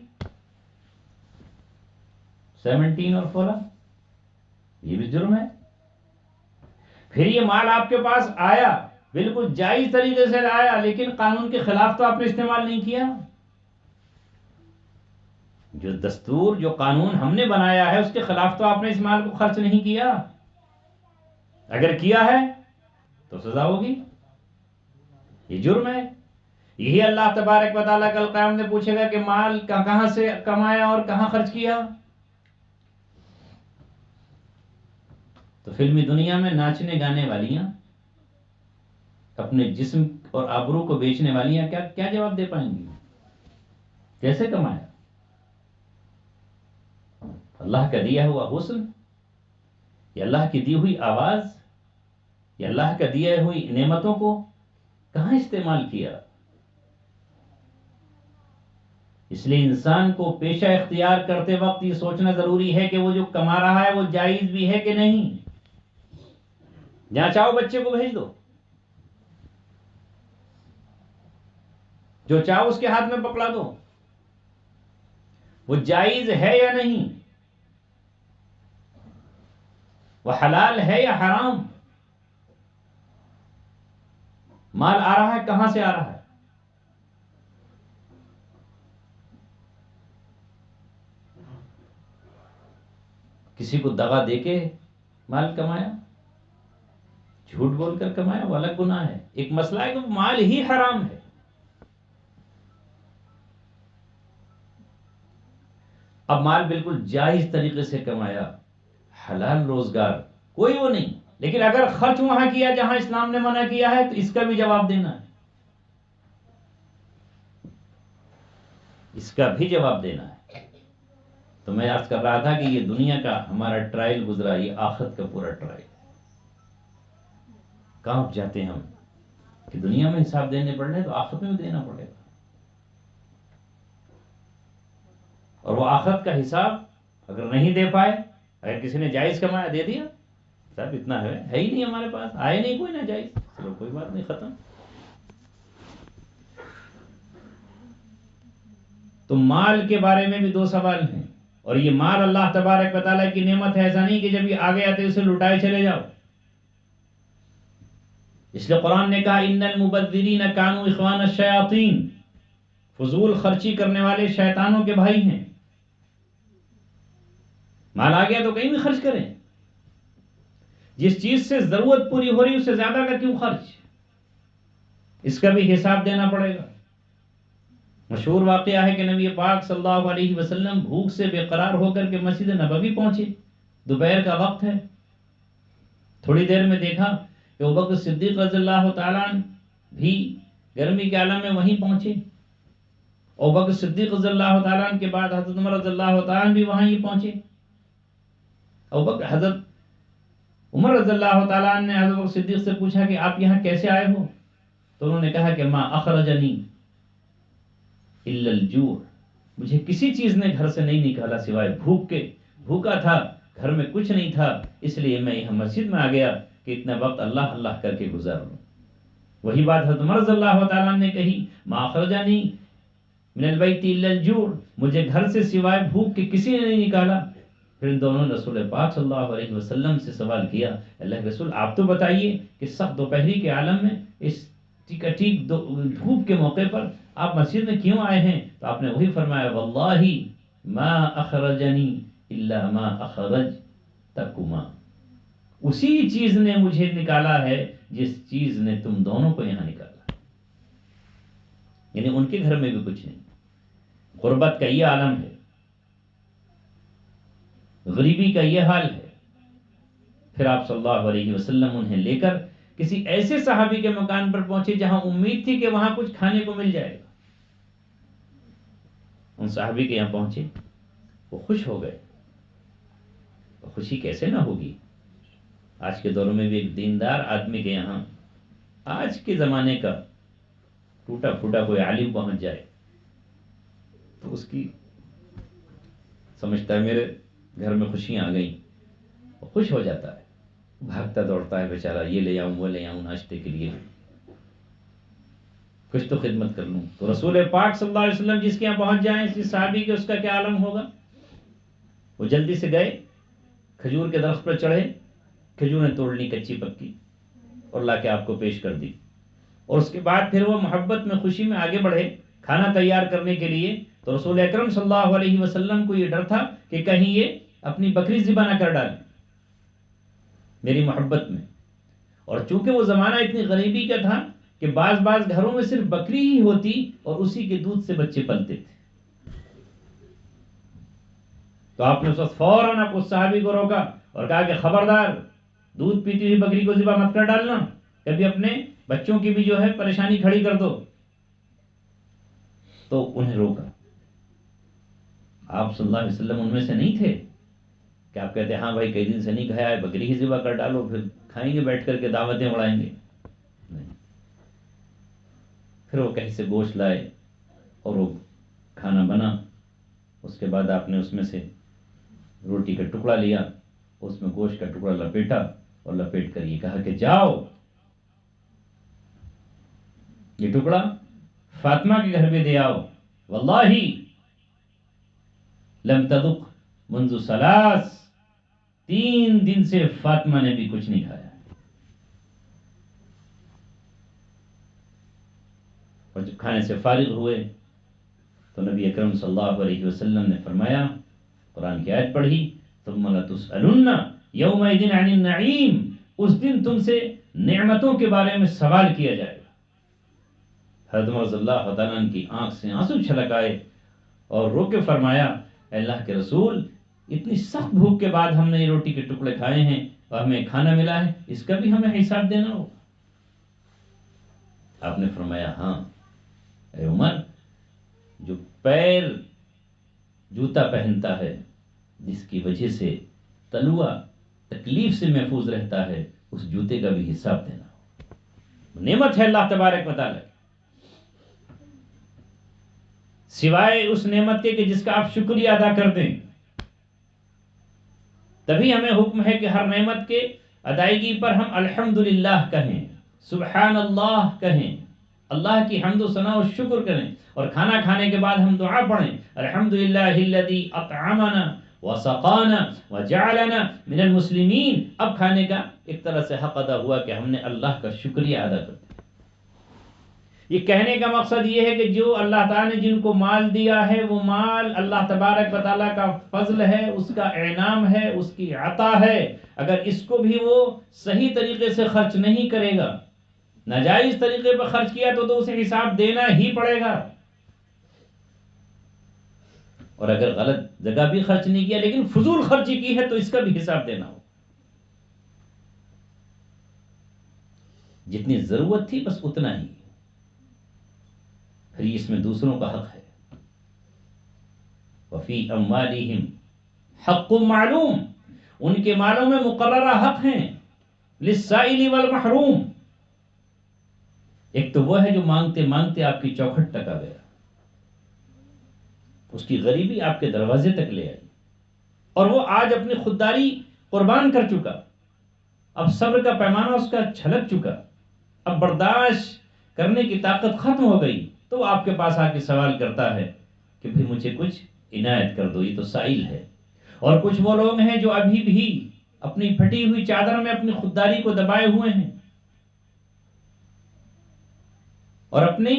17 اور 16، یہ بھی جرم ہے. پھر یہ مال آپ کے پاس آیا بالکل جائز طریقے سے آیا، لیکن قانون کے خلاف تو آپ نے استعمال نہیں کیا. جو دستور، جو قانون ہم نے بنایا ہے اس کے خلاف تو آپ نے اس مال کو خرچ نہیں کیا. اگر کیا ہے تو سزا ہوگی، یہ جرم ہے. یہی اللہ تبارک و تعالیٰ کل قیامت میں پوچھے گا کہ مال کہاں سے کمایا اور کہاں خرچ کیا. تو فلمی دنیا میں ناچنے گانے والیاں، اپنے جسم اور آبرو کو بیچنے والیاں کیا جواب دے پائیں گی، کیسے کمایا. اللہ کا دیا ہوا حسن، یا اللہ کی دی ہوئی آواز، یا اللہ کا دیا ہوئی نعمتوں کو کہاں استعمال کیا. اس لیے انسان کو پیشہ اختیار کرتے وقت یہ سوچنا ضروری ہے کہ وہ جو کما رہا ہے وہ جائز بھی ہے کہ نہیں. جہاں چاہو بچے کو بھیج دو، جو چاہو اس کے ہاتھ میں پکڑا دو، وہ جائز ہے یا نہیں، وہ حلال ہے یا حرام. مال آ رہا ہے کہاں سے آ رہا ہے. کسی کو دغا دے کے مال کمایا، جھوٹ بول کر کمایا، وہ الگ گناہ ہے. ایک مسئلہ ہے کہ مال ہی حرام ہے. اب مال بالکل جائز طریقے سے کمایا، حلال روزگار، کوئی وہ نہیں، لیکن اگر خرچ وہاں کیا جہاں اسلام نے منع کیا ہے تو اس کا بھی جواب دینا ہے، اس کا بھی جواب دینا ہے. تو میں عرض کر رہا تھا کہ یہ دنیا کا ہمارا ٹرائل گزرا، یہ آخرت کا پورا ٹرائل. کہاں جاتے ہیں ہم کہ دنیا میں حساب دینے پڑ رہے تو آخرت میں بھی دینا پڑے گا. اور وہ آخرت کا حساب اگر نہیں دے پائے، اگر کسی نے جائز کمایا دے دیا، صاحب اتنا ہے ہی نہیں ہمارے پاس، آئے نہیں کوئی نہ جائز، چلو کوئی بات نہیں، ختم. تو مال کے بارے میں بھی دو سوال ہیں. اور یہ مال اللہ تبارک و تعالیٰ کی نعمت ہے، ایسا نہیں کہ جب یہ آگے آتے اسے لٹائے چلے جاؤ. اس لیے قرآن نے کہا ان المبذرین کانوا اخوان الشیاطین، فضول خرچی کرنے والے شیطانوں کے بھائی ہیں. مال آ گیا تو کہیں بھی خرچ کریں، جس چیز سے ضرورت پوری ہو رہی اس سے زیادہ کا کیوں خرچ. اس کا بھی حساب دینا پڑے گا۔ مشہور واقعہ ہے کہ نبی پاک صلی اللہ علیہ وسلم بھوک سے بے قرار ہو کر کے مسجد نبوی پہنچے، دوپہر کا وقت ہے، تھوڑی دیر میں دیکھا کہ ابوبکر صدیق رضی اللہ تعالیٰ عنہ بھی گرمی کے عالم میں وہیں پہنچے، ابوبکر صدیق رضی اللہ تعالیٰ عنہ کے بعد حضرت عمر رضی اللہ تعالیٰ عنہ بھی وہاں ہی پہنچے۔ حضرت عمر رضی اللہ تعالیٰ عنہ نے حضرت صدیق سے پوچھا کہ آپ یہاں کیسے آئے ہو؟ تو انہوں نے کہا کہ ما اخرجنی الا الجوع، مجھے کسی چیز نے گھر سے نہیں نکالا سوائے بھوک کے، بھوکا تھا، گھر میں کچھ نہیں تھا، اس لیے میں یہاں مسجد میں آ گیا کہ اتنا وقت اللہ اللہ کر کے گزار لوں۔ وہی بات حضرت عمر رضی اللہ تعالیٰ عنہ نے کہی، ما اخرجنی من البیت الا الجوع، مجھے گھر سے سوائے بھوک کے کسی نے نہیں نکالا۔ پھر ان دونوں نے رسول پاک صلی اللہ علیہ وسلم سے سوال کیا، اللہ کے رسول آپ تو بتائیے کہ سخت دوپہری کے عالم میں اس ٹھیک دھوپ کے موقع پر آپ مسجد میں کیوں آئے ہیں؟ تو آپ نے وہی فرمایا، واللہ ما اخرجنی الا ما اخرجتکما، اسی چیز نے مجھے نکالا ہے جس چیز نے تم دونوں کو یہاں نکالا، یعنی ان کے گھر میں بھی کچھ نہیں۔ غربت کا یہ عالم ہے، غریبی کا یہ حال ہے، پھر آپ صلی اللہ علیہ وسلم انہیں لے کر کسی ایسے صحابی کے مکان پر پہنچے جہاں امید تھی کہ وہاں کچھ کھانے کو مل جائے گا۔ ان صحابی کے یہاں پہنچے، وہ خوش ہو گئے۔ خوشی کیسے نہ ہوگی؟ آج کے دور میں بھی ایک دیندار آدمی کے یہاں آج کے زمانے کا ٹوٹا پھوٹا کوئی عالم پہنچ جائے تو اس کی سمجھتا ہے میرے گھر میں خوشیاں آ گئیں، وہ خوش ہو جاتا ہے، بھاگتا دوڑتا ہے بیچارہ، یہ لے آؤں وہ لے آؤں ناشتے کے لیے، کچھ تو خدمت کر لوں۔ تو رسول پاک صلی اللہ علیہ وسلم جس کے یہاں پہنچ جائیں، اس صحابی کے، اس کا کیا عالم ہوگا؟ وہ جلدی سے گئے، کھجور کے درخت پر چڑھے، کھجوریں توڑ لی کچی پکی اور لا کے آپ کو پیش کر دی، اور اس کے بعد پھر وہ محبت میں خوشی میں آگے بڑھے کھانا تیار کرنے کے لیے۔ تو رسول اکرم صلی اللہ علیہ وسلم کو یہ ڈر تھا کہ کہیں یہ اپنی بکری ذبح نہ کر ڈالے میری محبت میں، اور چونکہ وہ زمانہ اتنی غریبی کا تھا کہ بعض گھروں میں صرف بکری ہی ہوتی اور اسی کے دودھ سے بچے پلتے تھے، تو آپ نے اس وقت فوراً اس صحابی کو روکا اور کہا کہ خبردار، دودھ پیتی ہوئی بکری کو ذبح مت کر ڈالنا، کبھی اپنے بچوں کی بھی جو ہے پریشانی کھڑی کر دو۔ تو انہیں روکا۔ آپ صلی اللہ علیہ وسلم ان میں سے نہیں تھے کہ آپ کہتے ہاں بھائی کئی دن سے نہیں کھایا ہے، بکری ہی ذبح کر ڈالو، پھر کھائیں گے بیٹھ کر کے، دعوتیں اڑائیں گے، نہیں۔ پھر وہ کہیں سے گوشت لائے اور وہ کھانا بنا، اس کے بعد آپ نے اس میں سے روٹی کا ٹکڑا لیا، اس میں گوشت کا ٹکڑا لپیٹا اور لپیٹ کر یہ کہا کہ جاؤ یہ ٹکڑا فاطمہ کے گھر میں دے آؤ، واللہ لم تذق منذ 3 دن سے فاطمہ نے بھی کچھ نہیں کھایا۔ اور جب کھانے سے فارغ ہوئے تو نبی اکرم صلی اللہ علیہ وسلم نے فرمایا، قرآن کی آیت پڑھی، ثم لتسألن یومئذ عن النعیم، اس دن تم سے نعمتوں کے بارے میں سوال کیا جائے گا۔ حضرت عمر رضی اللہ تعالیٰ عنہ کی آنکھ سے آنسو چھلک آئے اور رو کے فرمایا، اے اللہ کے رسول، اتنی سخت بھوک کے بعد ہم نے یہ روٹی کے ٹکڑے کھائے ہیں اور ہمیں کھانا ملا ہے، اس کا بھی ہمیں حساب دینا ہوگا۔ آپ نے فرمایا ہاں اے عمر، جو پیر جوتا پہنتا ہے جس کی وجہ سے تلوا تکلیف سے محفوظ رہتا ہے، اس جوتے کا بھی حساب دینا ہوگا۔ نعمت ہے اللہ تبارک و تعالی، سوائے اس نعمت کے کہ جس کا آپ شکریہ ادا کر دیں، تبھی ہمیں حکم ہے کہ ہر نعمت کے ادائیگی پر ہم الحمدللہ کہیں، سبحان اللہ کہیں، اللہ کی حمد و ثنا و شکر کریں، اور کھانا کھانے کے بعد ہم دعا پڑھیں، الحمدللہ الذی اطعمنا وسقانا وجعلنا من المسلمین۔ اب کھانے کا ایک طرح سے حق ادا ہوا کہ ہم نے اللہ کا شکریہ ادا کر دیا۔ یہ کہنے کا مقصد یہ ہے کہ جو اللہ تعالیٰ نے جن کو مال دیا ہے، وہ مال اللہ تبارک و تعالیٰ کا فضل ہے، اس کا انعام ہے، اس کی عطا ہے، اگر اس کو بھی وہ صحیح طریقے سے خرچ نہیں کرے گا، ناجائز طریقے پر خرچ کیا تو اسے حساب دینا ہی پڑے گا. اور اگر غلط جگہ بھی خرچ نہیں کیا لیکن فضول خرچی کی ہے تو اس کا بھی حساب دینا ہو. جتنی ضرورت تھی بس اتنا ہی. پھر اس میں دوسروں کا حق ہے. وفی اموالہم حق معلوم، ان کے مالوں میں مقررہ حق ہیں. للسائل والمحروم، ایک تو وہ ہے جو مانگتے مانگتے آپ کی چوکھٹ تک آ گیا، اس کی غریبی آپ کے دروازے تک لے آئی، اور وہ آج اپنی خودداری قربان کر چکا. اب صبر کا پیمانہ اس کا چھلک چکا، اب برداشت کرنے کی طاقت ختم ہو گئی، تو وہ آپ کے پاس آ کے سوال کرتا ہے کہ بھی مجھے کچھ عنایت کر دو. یہ تو سائل ہے. اور کچھ وہ لوگ ہیں جو ابھی بھی اپنی پھٹی ہوئی چادر میں اپنی خودداری کو دبائے ہوئے ہیں اور اپنی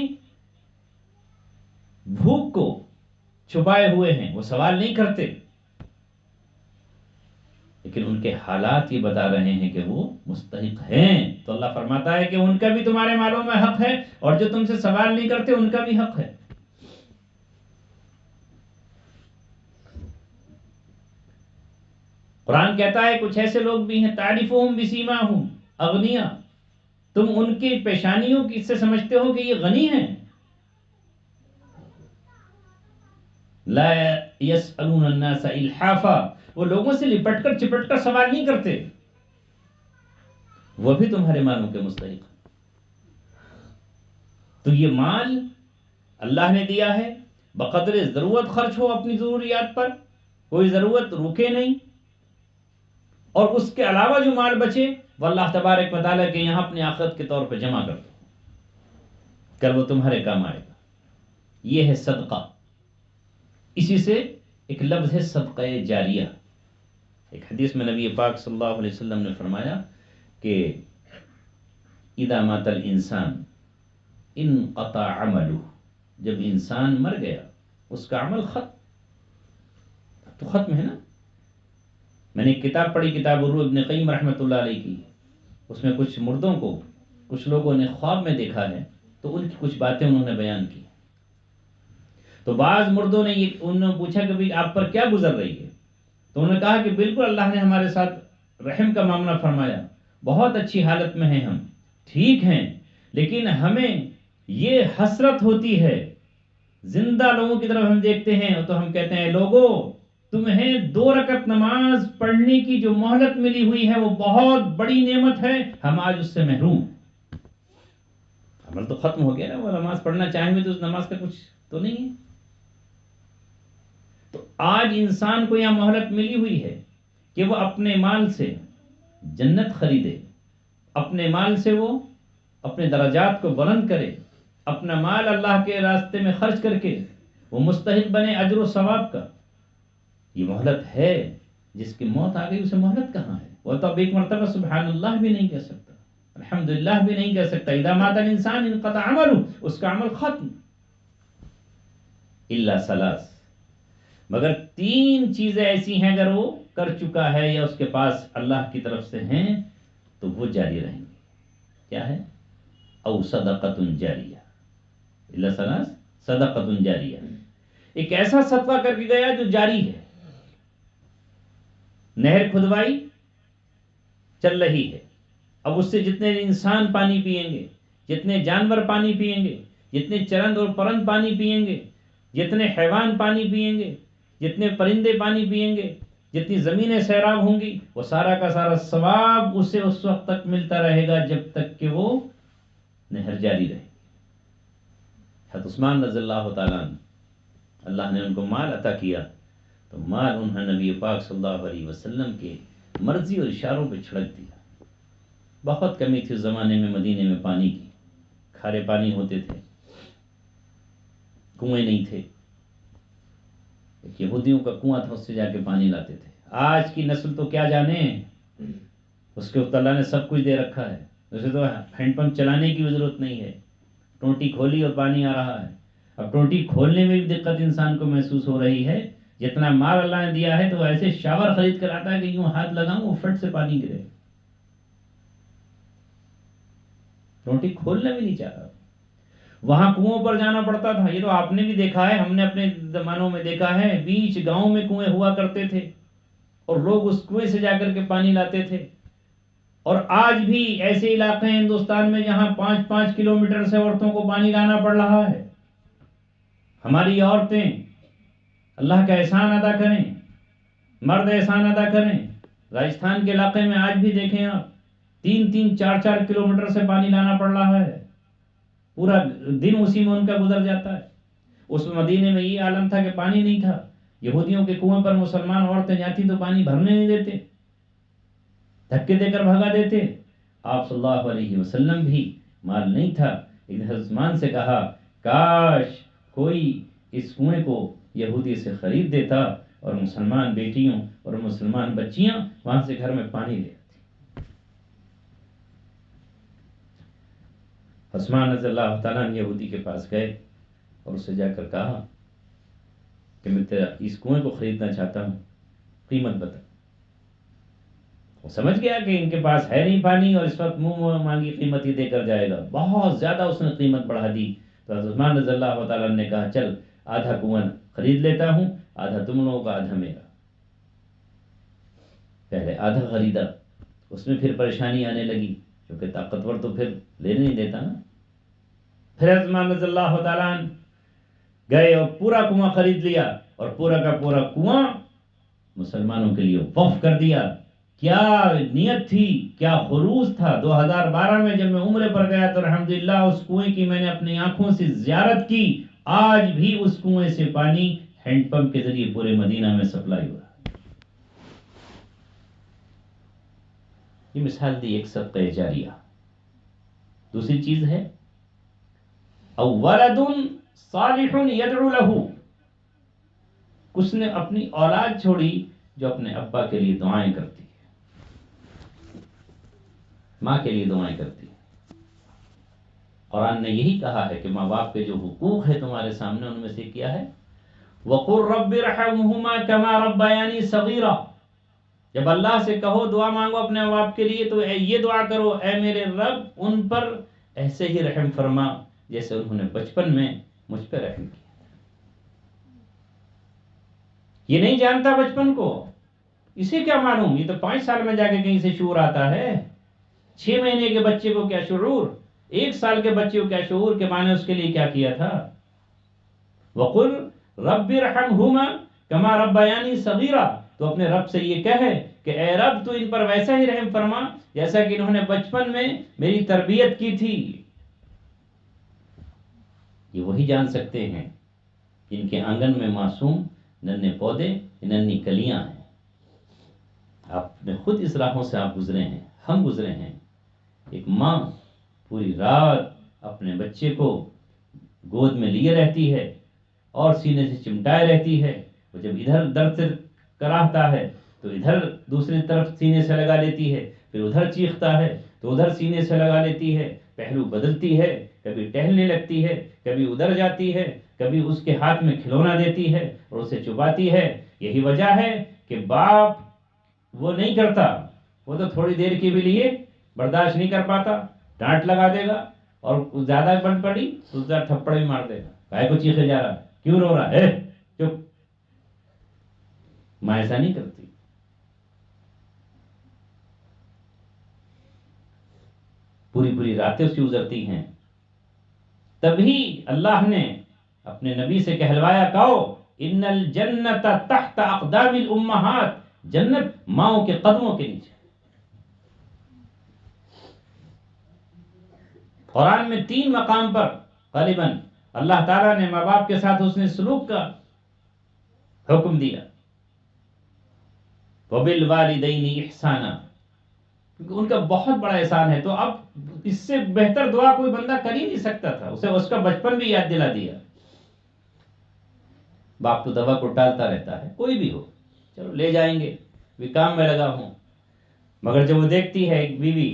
بھوک کو چھپائے ہوئے ہیں. وہ سوال نہیں کرتے لیکن ان کے حالات یہ بتا رہے ہیں کہ وہ مستحق ہیں. تو اللہ فرماتا ہے کہ ان کا بھی تمہارے مالوں میں حق ہے، اور جو تم سے سوال نہیں کرتے ان کا بھی حق ہے. قرآن کہتا ہے کچھ ایسے لوگ بھی ہیں تعریفہم بسیماہم اغنیاء، تم ان کی پیشانیوں کی سے سمجھتے ہو کہ یہ غنی ہیں. لا يسألون الناس الحافا، وہ لوگوں سے لپٹ کر چپٹ کر سوال نہیں کرتے، وہ بھی تمہارے مالوں کے مستحق ہیں. تو یہ مال اللہ نے دیا ہے، بقدر ضرورت خرچ ہو اپنی ضروریات پر، کوئی ضرورت رکے نہیں، اور اس کے علاوہ جو مال بچے وہ اللہ تبارک و تعالیٰ کے یہاں اپنی آخرت کے طور پہ جمع کر دو، کل وہ تمہارے کام آئے گا. یہ ہے صدقہ. اسی سے ایک لفظ ہے صدقہ جاریہ. ایک حدیث میں نبی پاک صلی اللہ علیہ وسلم نے فرمایا کہ اذا مات الانسان انقطع عملہ، جب انسان مر گیا اس کا عمل ختم. تو ختم ہے نا. میں نے ایک کتاب پڑھی، کتاب الروح ابن قیم رحمۃ اللہ علیہ کی. اس میں کچھ مردوں کو کچھ لوگوں نے خواب میں دیکھا ہے، تو ان کی کچھ باتیں انہوں نے بیان کی. تو بعض مردوں نے انہوں نے پوچھا کہ بھئی آپ پر کیا گزر رہی ہے؟ تو انہوں نے کہا کہ بالکل اللہ نے ہمارے ساتھ رحم کا معاملہ فرمایا، بہت اچھی حالت میں ہیں، ہم ٹھیک ہیں، لیکن ہمیں یہ حسرت ہوتی ہے، زندہ لوگوں کی طرف ہم دیکھتے ہیں تو ہم کہتے ہیں لوگوں تمہیں 2 رکعت نماز پڑھنے کی جو مہلت ملی ہوئی ہے وہ بہت بڑی نعمت ہے، ہم آج اس سے محروم ہیں. عمل تو ختم ہو گیا نا، وہ نماز پڑھنا چاہیں گے تو اس نماز کا کچھ تو نہیں ہے. تو آج انسان کو یہاں مہلت ملی ہوئی ہے کہ وہ اپنے مال سے جنت خریدے، اپنے مال سے وہ اپنے درجات کو بلند کرے، اپنا مال اللہ کے راستے میں خرچ کر کے وہ مستحق بنے اجر و ثواب کا. یہ مہلت ہے. جس کی موت آ گئی اسے مہلت کہاں ہے؟ وہ تو اب ایک مرتبہ سبحان اللہ بھی نہیں کہہ سکتا، الحمدللہ بھی نہیں کہہ سکتا. اذا مات الانسان انقطع عملہ، اس کا عمل ختم. الا ثلاث، مگر 3 چیزیں ایسی ہیں اگر وہ کر چکا ہے یا اس کے پاس اللہ کی طرف سے ہیں تو وہ جاری رہیں گے. کیا ہے؟ او صدقۃ جاریہ. الا ثلاث، صدقۃ جاریہ، ایک ایسا صدقہ کر کے گیا جو جاری ہے. نہر کھدوائی چل رہی ہے، اب اس سے جتنے انسان پانی پیئیں گے، جتنے جانور پانی پیئیں گے، جتنے چرند اور پرند پانی پیئیں گے، جتنے حیوان پانی پیئیں گے، جتنے پرندے پانی پیئیں گے، جتنی زمینیں سیراب ہوں گی، وہ سارا کا سارا ثواب اسے اس وقت تک ملتا رہے گا جب تک کہ وہ نہر جاری رہے. حضرت عثمان رضی اللہ تعالیٰ عنہ، اللہ نے ان کو مال عطا کیا تو مال انہوں نے نبی پاک صلی اللہ علیہ وسلم کے مرضی اور اشاروں پہ چھڑک دیا. بہت کمی تھی اس زمانے میں مدینے میں پانی کی، کھارے پانی ہوتے تھے، کنویں نہیں تھے. ایک یہودیوں کا کنواں تھا، اس سے جا کے پانی لاتے تھے. آج کی نسل تو کیا جانے، اس کے اوپر اللہ نے سب کچھ دے رکھا ہے. ویسے تو ہینڈ پمپ چلانے کی بھی ضرورت نہیں ہے، ٹوٹی کھولی اور پانی آ رہا ہے. اب ٹوٹی کھولنے میں بھی دقت انسان کو محسوس ہو رہی ہے. جتنا مال اللہ نے دیا ہے تو ایسے شاور خرید کر آتا ہے کہ یوں ہاتھ لگاؤں وہ فٹ سے پانی گرے. ٹونٹی کھولنا بھی نہیں چاہ رہا. وہاں کنویں پر جانا پڑتا تھا. یہ تو آپ نے بھی دیکھا ہے, ہم نے اپنے زمانوں میں دیکھا ہے, بیچ گاؤں میں کنویں ہوا کرتے تھے اور لوگ اس کنویں سے جا کر کے پانی لاتے تھے. اور آج بھی ایسے علاقے ہیں ہندوستان میں جہاں 5-5 کلومیٹر سے عورتوں کو پانی لانا پڑ رہا ہے. ہماری عورتیں اللہ کا احسان ادا کریں, مرد احسان ادا کریں. راجستھان کے علاقے میں آج بھی دیکھیں آپ 3-3 4-4 کلومیٹر سے پانی لانا پڑ رہا ہے. پورا دن اسی میں ان کا گزر جاتا ہے. اس مدینے میں یہ عالم تھا کہ پانی نہیں تھا. یہودیوں کے کنویں پر مسلمان عورتیں جاتی تو پانی بھرنے نہیں دیتے, دھکے دے کر بھگا دیتے. آپ صلی اللہ علیہ وسلم بھی مال نہیں تھا, لیکن حضرت عثمان سے کہا کاش کوئی اس کنویں کو یہودی سے خرید دیتا اور مسلمان بیٹیوں اور مسلمان بچیاں وہاں سے گھر میں پانی لے آتی. عثمان رضی اللہ تعالیٰ عنہ یہودی کے پاس گئے اور اسے جا کر کہا کہ میں تیرا اس کنویں کو خریدنا چاہتا ہوں, قیمت بتا. وہ سمجھ گیا کہ ان کے پاس ہے نہیں پانی اور اس وقت منہ مانگی قیمت ہی دے کر جائے گا. بہت زیادہ اس نے قیمت بڑھا دی. تو حضرت عثمان رضی اللہ تعالیٰ نے کہا چل آدھا کنواں خرید لیتا ہوں, آدھا تم لوگوں کا آدھا میرا. پہلے آدھا خریدا, اس میں پھر پریشانی آنے لگی کیونکہ طاقتور تو پھر لینے نہیں دیتا نا. پھر حضرت عثمان رضی اللہ تعالیٰ گئے اور پورا کنواں خرید لیا اور پورا کا پورا کنواں مسلمانوں کے لیے وقف کر دیا. کیا نیت تھی, کیا خلوص تھا. 2012 میں جب میں عمرے پر گیا تو الحمدللہ اس کنویں کی میں نے اپنی آنکھوں سے زیارت کی. آج بھی اس کنویں سے پانی ہینڈ پمپ کے ذریعے پورے مدینہ میں سپلائی ہو رہا ہے. یہ مثال دی ایک صدقہ جاریہ. دوسری چیز ہے او ولد صالح یدعو له, کچھ نے اپنی اولاد چھوڑی جو اپنے ابا کے لیے دعائیں کرتی ہے, ماں کے لیے دعائیں کرتی ہے. قرآن نے یہی کہا ہے کہ ماں باپ کے جو حقوق ہے تمہارے سامنے ان میں سے کیا ہے وَقُلْ رَبِّ ارْحَمْهُمَا كَمَا رَبَّيَانِي صَغِيرًا. جب اللہ سے کہو دعا مانگو اپنے باپ کے لیے تو یہ دعا کرو اے میرے رب ان پر ایسے ہی رحم فرما جیسے انہوں نے بچپن میں مجھ پہ رحم کیا. یہ نہیں جانتا بچپن کو, اسے کیا معلوم, یہ تو 5 سال میں جا کے کہیں سے شعور آتا ہے. 6 مہینے کے بچے کو کیا شعور, 1 سال کے بچے کو کیا شعور کہ ماں نے اس کے لیے کیا کیا تھا. وَقُلْ رَبِّ ارْحَمْهُمَا كَمَا رَبَّيَانِي صَغِيرًا. تو اپنے رب سے یہ کہے کہ اے رب تو ان پر ویسا ہی رحم فرما جیسا کہ انہوں نے بچپن میں میری تربیت کی تھی. یہ وہی جان سکتے ہیں جن کے آنگن میں معصوم ننھے پودے ننھی کلیاں ہیں. آپ نے خود اس راہوں سے آپ گزرے ہیں, ہم گزرے ہیں. ایک ماں پوری رات اپنے بچے کو گود میں لیے رہتی ہے اور سینے سے چمٹائے رہتی ہے. وہ جب ادھر درد سے کراہتا ہے تو ادھر دوسری طرف سینے سے لگا لیتی ہے, پھر ادھر چیختا ہے تو ادھر سینے سے لگا لیتی ہے. پہلو بدلتی ہے, کبھی ٹہلنے لگتی ہے, کبھی ادھر جاتی ہے, کبھی اس کے ہاتھ میں کھلونا دیتی ہے اور اسے چباتی ہے. یہی وجہ ہے کہ باپ وہ نہیں کرتا, وہ تو تھوڑی دیر کے بھی لیے برداشت نہیں کر پاتا, ڈانٹ لگا دے گا اور زیادہ بن پڑی تو ذرا تھپڑ بھی مار دے گا. کائے کو چیخے جا رہا, کیوں رو رہا ہے, چپ. ماں ایسا نہیں کرتی. پوری پوری راتیں اس کی گزرتی ہیں. تبھی اللہ نے اپنے نبی سے کہلوایا کہو ان الجنت تحت اقدام الامہات, جنت ماؤں کے قدموں کے نیچے. قرآن میں 3 مقام پر غالباً اللہ تعالیٰ نے ماں باپ کے ساتھ حسن سلوک کا حکم دیا. وَبِالْوَالِدَيْنِ إِحْسَانًا, کیونکہ ان کا بہت بڑا احسان ہے. تو اب اس سے بہتر دعا کوئی بندہ کر ہی نہیں سکتا تھا. اسے اس کا بچپن بھی یاد دلا دیا. باپ تو دوا کو ٹالتا رہتا ہے, کوئی بھی ہو, چلو لے جائیں گے, بھی کام میں لگا ہوں. مگر جب وہ دیکھتی ہے ایک بیوی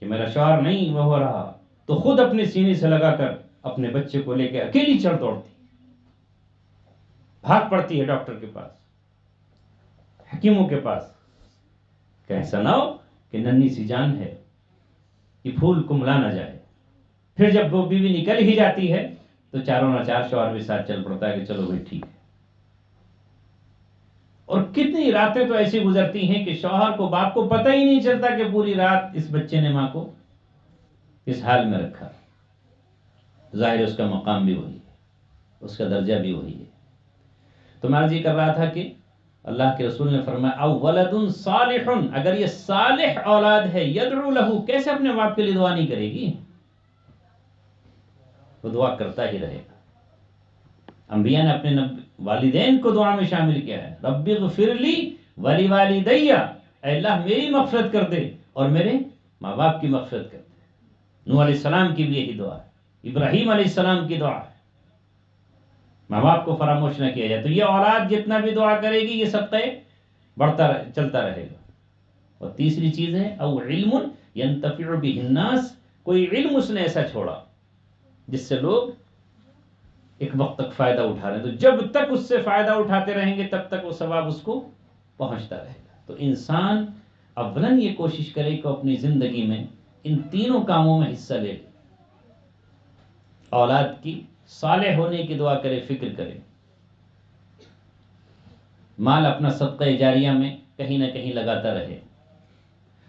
کہ میرا شوہر نہیں وہ ہو رہا تو خود اپنے سینے سے لگا کر اپنے بچے کو لے کے اکیلی چڑھ دوڑتی, بھاگ پڑتی ہے ڈاکٹر کے پاس, حکیموں کے پاس. کہ ایسا نہ ہو کہ ننھی سی جان ہے, یہ پھول کملا نہ جائے. پھر جب وہ بیوی نکل ہی جاتی ہے تو چاروں ناچار شوہر بھی ساتھ چل پڑتا ہے کہ چلو بھائی ٹھیک ہے. اور کتنی راتیں تو ایسی گزرتی ہیں کہ شوہر کو باپ کو پتہ ہی نہیں چلتا کہ پوری رات اس بچے نے ماں کو اس حال میں رکھا. ظاہر اس کا مقام بھی وہی ہے, اس کا درجہ بھی وہی ہے. تو میں عرض یہ کر رہا تھا کہ اللہ کے رسول نے فرمایا او ولد صالح, اگر یہ صالح اولاد ہے, یدعو لہو, کیسے اپنے باپ کے لیے دعا نہیں کرے گی؟ وہ دعا کرتا ہی رہے گا. انبیاء نے اپنے والدین کو دعا میں شامل کیا ہے. رب اغفر لی ولی والدی, اے اللہ میری مغفرت کر دے اور میرے ماں باپ کی مغفرت کر دے. نوح علیہ السلام کی بھی یہی دعا ہے, ابراہیم علیہ السلام کی دعا ہے. ماں باپ کو فراموش نہ کیا جائے. تو یہ اولاد جتنا بھی دعا کرے گی یہ صدقہ بڑھتا چلتا رہے گا. اور تیسری چیز ہے او علم ینتفع بہ الناس, کوئی علم اس نے ایسا چھوڑا جس سے لوگ ایک وقت تک فائدہ اٹھا رہے ہیں, تو جب تک اس سے فائدہ اٹھاتے رہیں گے تب تک وہ ثواب اس کو پہنچتا رہے گا. تو انسان اولاً یہ کوشش کرے کہ اپنی زندگی میں ان تینوں کاموں میں حصہ لے. اولاد کی صالح ہونے کی دعا کرے, فکر کرے, مال اپنا صدقہ جاریہ میں کہیں نہ کہیں لگاتا رہے,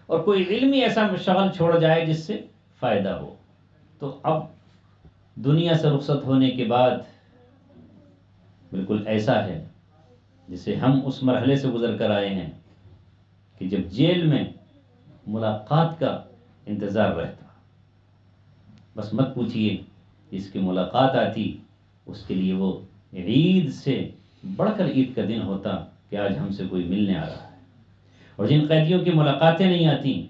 اور کوئی علمی ایسا مشغل چھوڑ جائے جس سے فائدہ ہو. تو اب دنیا سے رخصت ہونے کے بعد بالکل ایسا ہے جسے ہم اس مرحلے سے گزر کر آئے ہیں کہ جب جیل میں ملاقات کا انتظار رہتا. بس مت پوچھئے, جس کی ملاقات آتی اس کے لیے وہ عید سے بڑھ کر عید کا دن ہوتا کہ آج ہم سے کوئی ملنے آ رہا ہے. اور جن قیدیوں کی ملاقاتیں نہیں آتی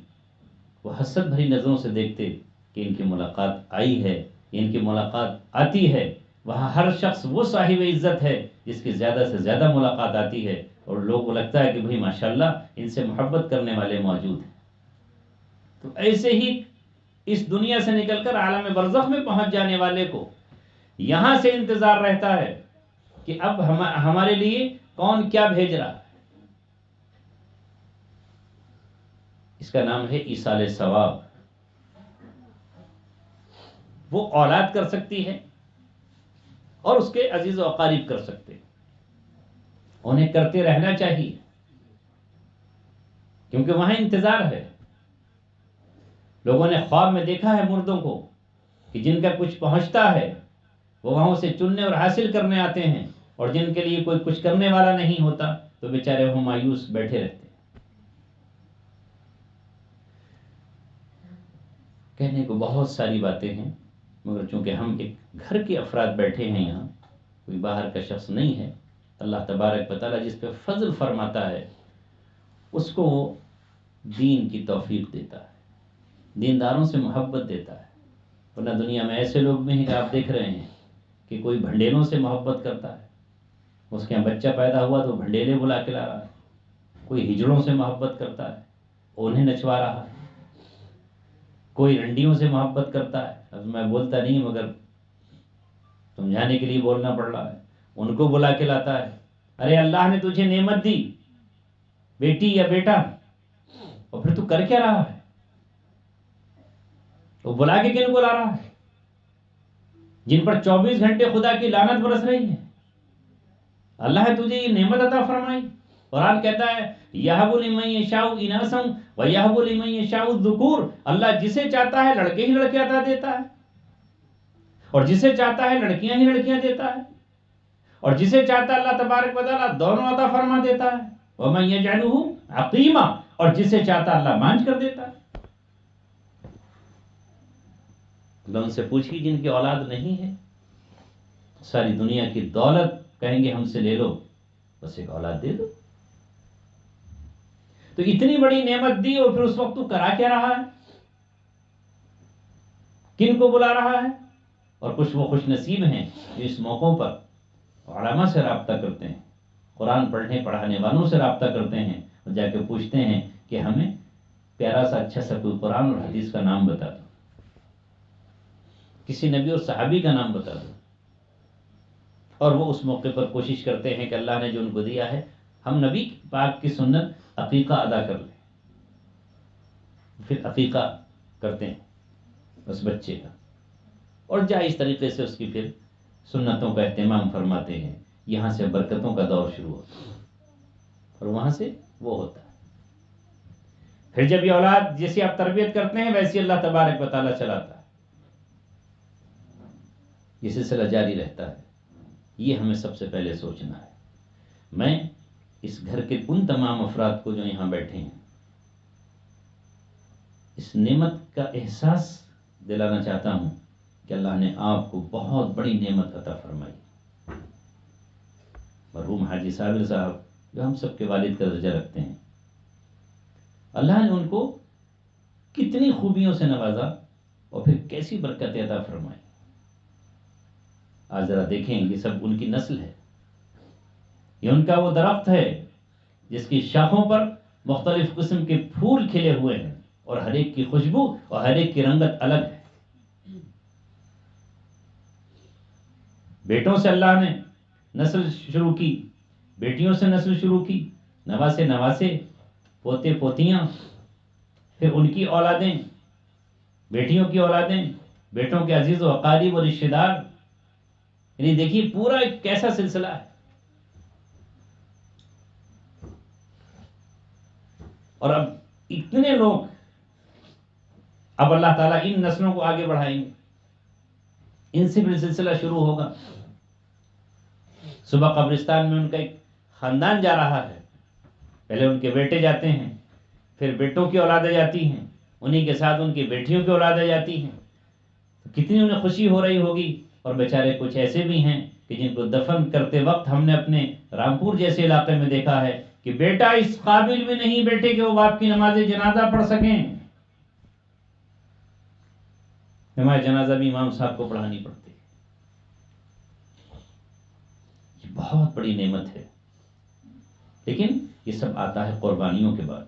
وہ حسرت بھری نظروں سے دیکھتے کہ ان کی ملاقات آئی ہے, ان کی ملاقات آتی ہے. وہاں ہر شخص وہ صاحب عزت ہے جس کی زیادہ سے زیادہ ملاقات آتی ہے, اور لوگوں کو لگتا ہے کہ بھئی ماشاءاللہ ان سے محبت کرنے والے موجود ہیں. تو ایسے ہی اس دنیا سے نکل کر عالم برزخ میں پہنچ جانے والے کو یہاں سے انتظار رہتا ہے کہ اب ہمارے لیے کون کیا بھیج رہا ہے. اس کا نام ہے ایصال ثواب. وہ اولاد کر سکتی ہے اور اس کے عزیز و اقارب کر سکتے, انہیں کرتے رہنا چاہیے کیونکہ وہاں انتظار ہے. لوگوں نے خواب میں دیکھا ہے مردوں کو کہ جن کا کچھ پہنچتا ہے وہ وہاں سے چننے اور حاصل کرنے آتے ہیں, اور جن کے لیے کوئی کچھ کرنے والا نہیں ہوتا تو بیچارے وہ مایوس بیٹھے رہتے ہیں. کہنے کو بہت ساری باتیں ہیں, مگر چونکہ ہم ایک گھر کے افراد بیٹھے ہیں یہاں, کوئی باہر کا شخص نہیں ہے. اللہ تبارک و تعالیٰ جس پہ فضل فرماتا ہے اس کو دین کی توفیق دیتا ہے, دینداروں سے محبت دیتا ہے. ورنہ دنیا میں ایسے لوگ بھی ہیں کہ آپ دیکھ رہے ہیں کہ کوئی بھنڈیلوں سے محبت کرتا ہے, اس کے یہاں بچہ پیدا ہوا تو بھنڈیلے بلا کے لا رہا ہے. کوئی ہجڑوں سے محبت کرتا ہے, انہیں نچوا رہا ہے. کوئی رنڈیوں سے محبت کرتا ہے, اب میں بولتا نہیں مگر سمجھانے کے لیے بولنا پڑ رہا ہے, ان کو بلا کے لاتا ہے. ارے اللہ نے تجھے نعمت دی بیٹی یا بیٹا, اور پھر تو کر کیا رہا ہے؟ تو بلا کے کن کو لا رہا ہے جن پر 24 گھنٹے خدا کی لعنت برس رہی ہے؟ اللہ نے تجھے یہ نعمت عطا فرمائی. قرآن کہتا ہے یہب لمن یشاء اناسا ویہب لمن یشاء الذکور, اللہ جسے چاہتا ہے لڑکے ہی لڑکے عطا دیتا ہے, اور جسے چاہتا ہے لڑکیاں ہی لڑکیاں دیتا ہے, اور جسے چاہتا ہے اللہ تبارک و تعالیٰ دونوں عطا فرما دیتا ہے. ومن یجعلہ عقیما, اور جسے چاہتا ہے اللہ مانج کر دیتا ہے. اللہ ان سے پوچھی جن کی اولاد نہیں ہے, ساری دنیا کی دولت کہیں گے ہم سے لے لو, بس ایک اولاد دے دو. تو اتنی بڑی نعمت دی اور پھر اس وقت تو کرا کیا رہا ہے؟ کن کو بلا رہا ہے؟ اور کچھ وہ خوش نصیب ہیں جو اس موقعوں پر علماء سے رابطہ کرتے ہیں, قرآن پڑھنے پڑھانے والوں سے رابطہ کرتے ہیں, اور جا کے پوچھتے ہیں کہ ہمیں پیارا سا اچھا سا کوئی قرآن اور حدیث کا نام بتا دو, کسی نبی اور صحابی کا نام بتا دو. اور وہ اس موقع پر کوشش کرتے ہیں کہ اللہ نے جو ان کو دیا ہے ہم نبی پاک کی سنت عقیقہ ادا کر لیں. پھر عقیقہ کرتے ہیں اس بچے کا, اور جائز طریقے سے اس کی پھر سنتوں کا اہتمام فرماتے ہیں. یہاں سے برکتوں کا دور شروع ہوتا ہے اور وہاں سے وہ ہوتا ہے. پھر جب یہ اولاد جیسی آپ تربیت کرتے ہیں ویسی اللہ تبارک و تعالیٰ چلاتا ہے. یہ سلسلہ جاری رہتا ہے. یہ ہمیں سب سے پہلے سوچنا ہے. میں اس گھر کے ان تمام افراد کو جو یہاں بیٹھے ہیں اس نعمت کا احساس دلانا چاہتا ہوں کہ اللہ نے آپ کو بہت بڑی نعمت عطا فرمائی. مرحوم حاجی صابر صاحب جو ہم سب کے والد کا درجہ رکھتے ہیں، اللہ نے ان کو کتنی خوبیوں سے نوازا اور پھر کیسی برکت عطا فرمائی. آج ذرا دیکھیں، یہ سب ان کی نسل ہے. یہ ان کا وہ درخت ہے جس کی شاخوں پر مختلف قسم کے پھول کھلے ہوئے ہیں اور ہر ایک کی خوشبو اور ہر ایک کی رنگت الگ ہے. بیٹوں سے اللہ نے نسل شروع کی، بیٹیوں سے نسل شروع کی، نواسے نواسے، پوتے پوتیاں، پھر ان کی اولادیں، بیٹیوں کی اولادیں، بیٹوں کے عزیز و اقارب و رشتہ دار. یعنی دیکھیے پورا ایک کیسا سلسلہ ہے. اور اب اتنے لوگ، اب اللہ تعالیٰ ان نسلوں کو آگے بڑھائیں گے، ان سے بھی سلسلہ شروع ہوگا. صبح قبرستان میں ان کا ایک خاندان جا رہا ہے. پہلے ان کے بیٹے جاتے ہیں، پھر بیٹوں کی اولادیں جاتی ہیں، انہی کے ساتھ ان کی بیٹیوں کی اولادیں جاتی ہیں. کتنی انہیں خوشی ہو رہی ہوگی. اور بیچارے کچھ ایسے بھی ہیں کہ جن کو دفن کرتے وقت ہم نے اپنے رامپور جیسے علاقے میں دیکھا ہے کہ بیٹا اس قابل بھی نہیں بیٹے کہ وہ باپ کی نماز جنازہ پڑھ سکیں. نماز جنازہ بھی امام صاحب کو پڑھانی پڑتی ہے. یہ بہت بڑی نعمت ہے. لیکن یہ سب آتا ہے قربانیوں کے بعد.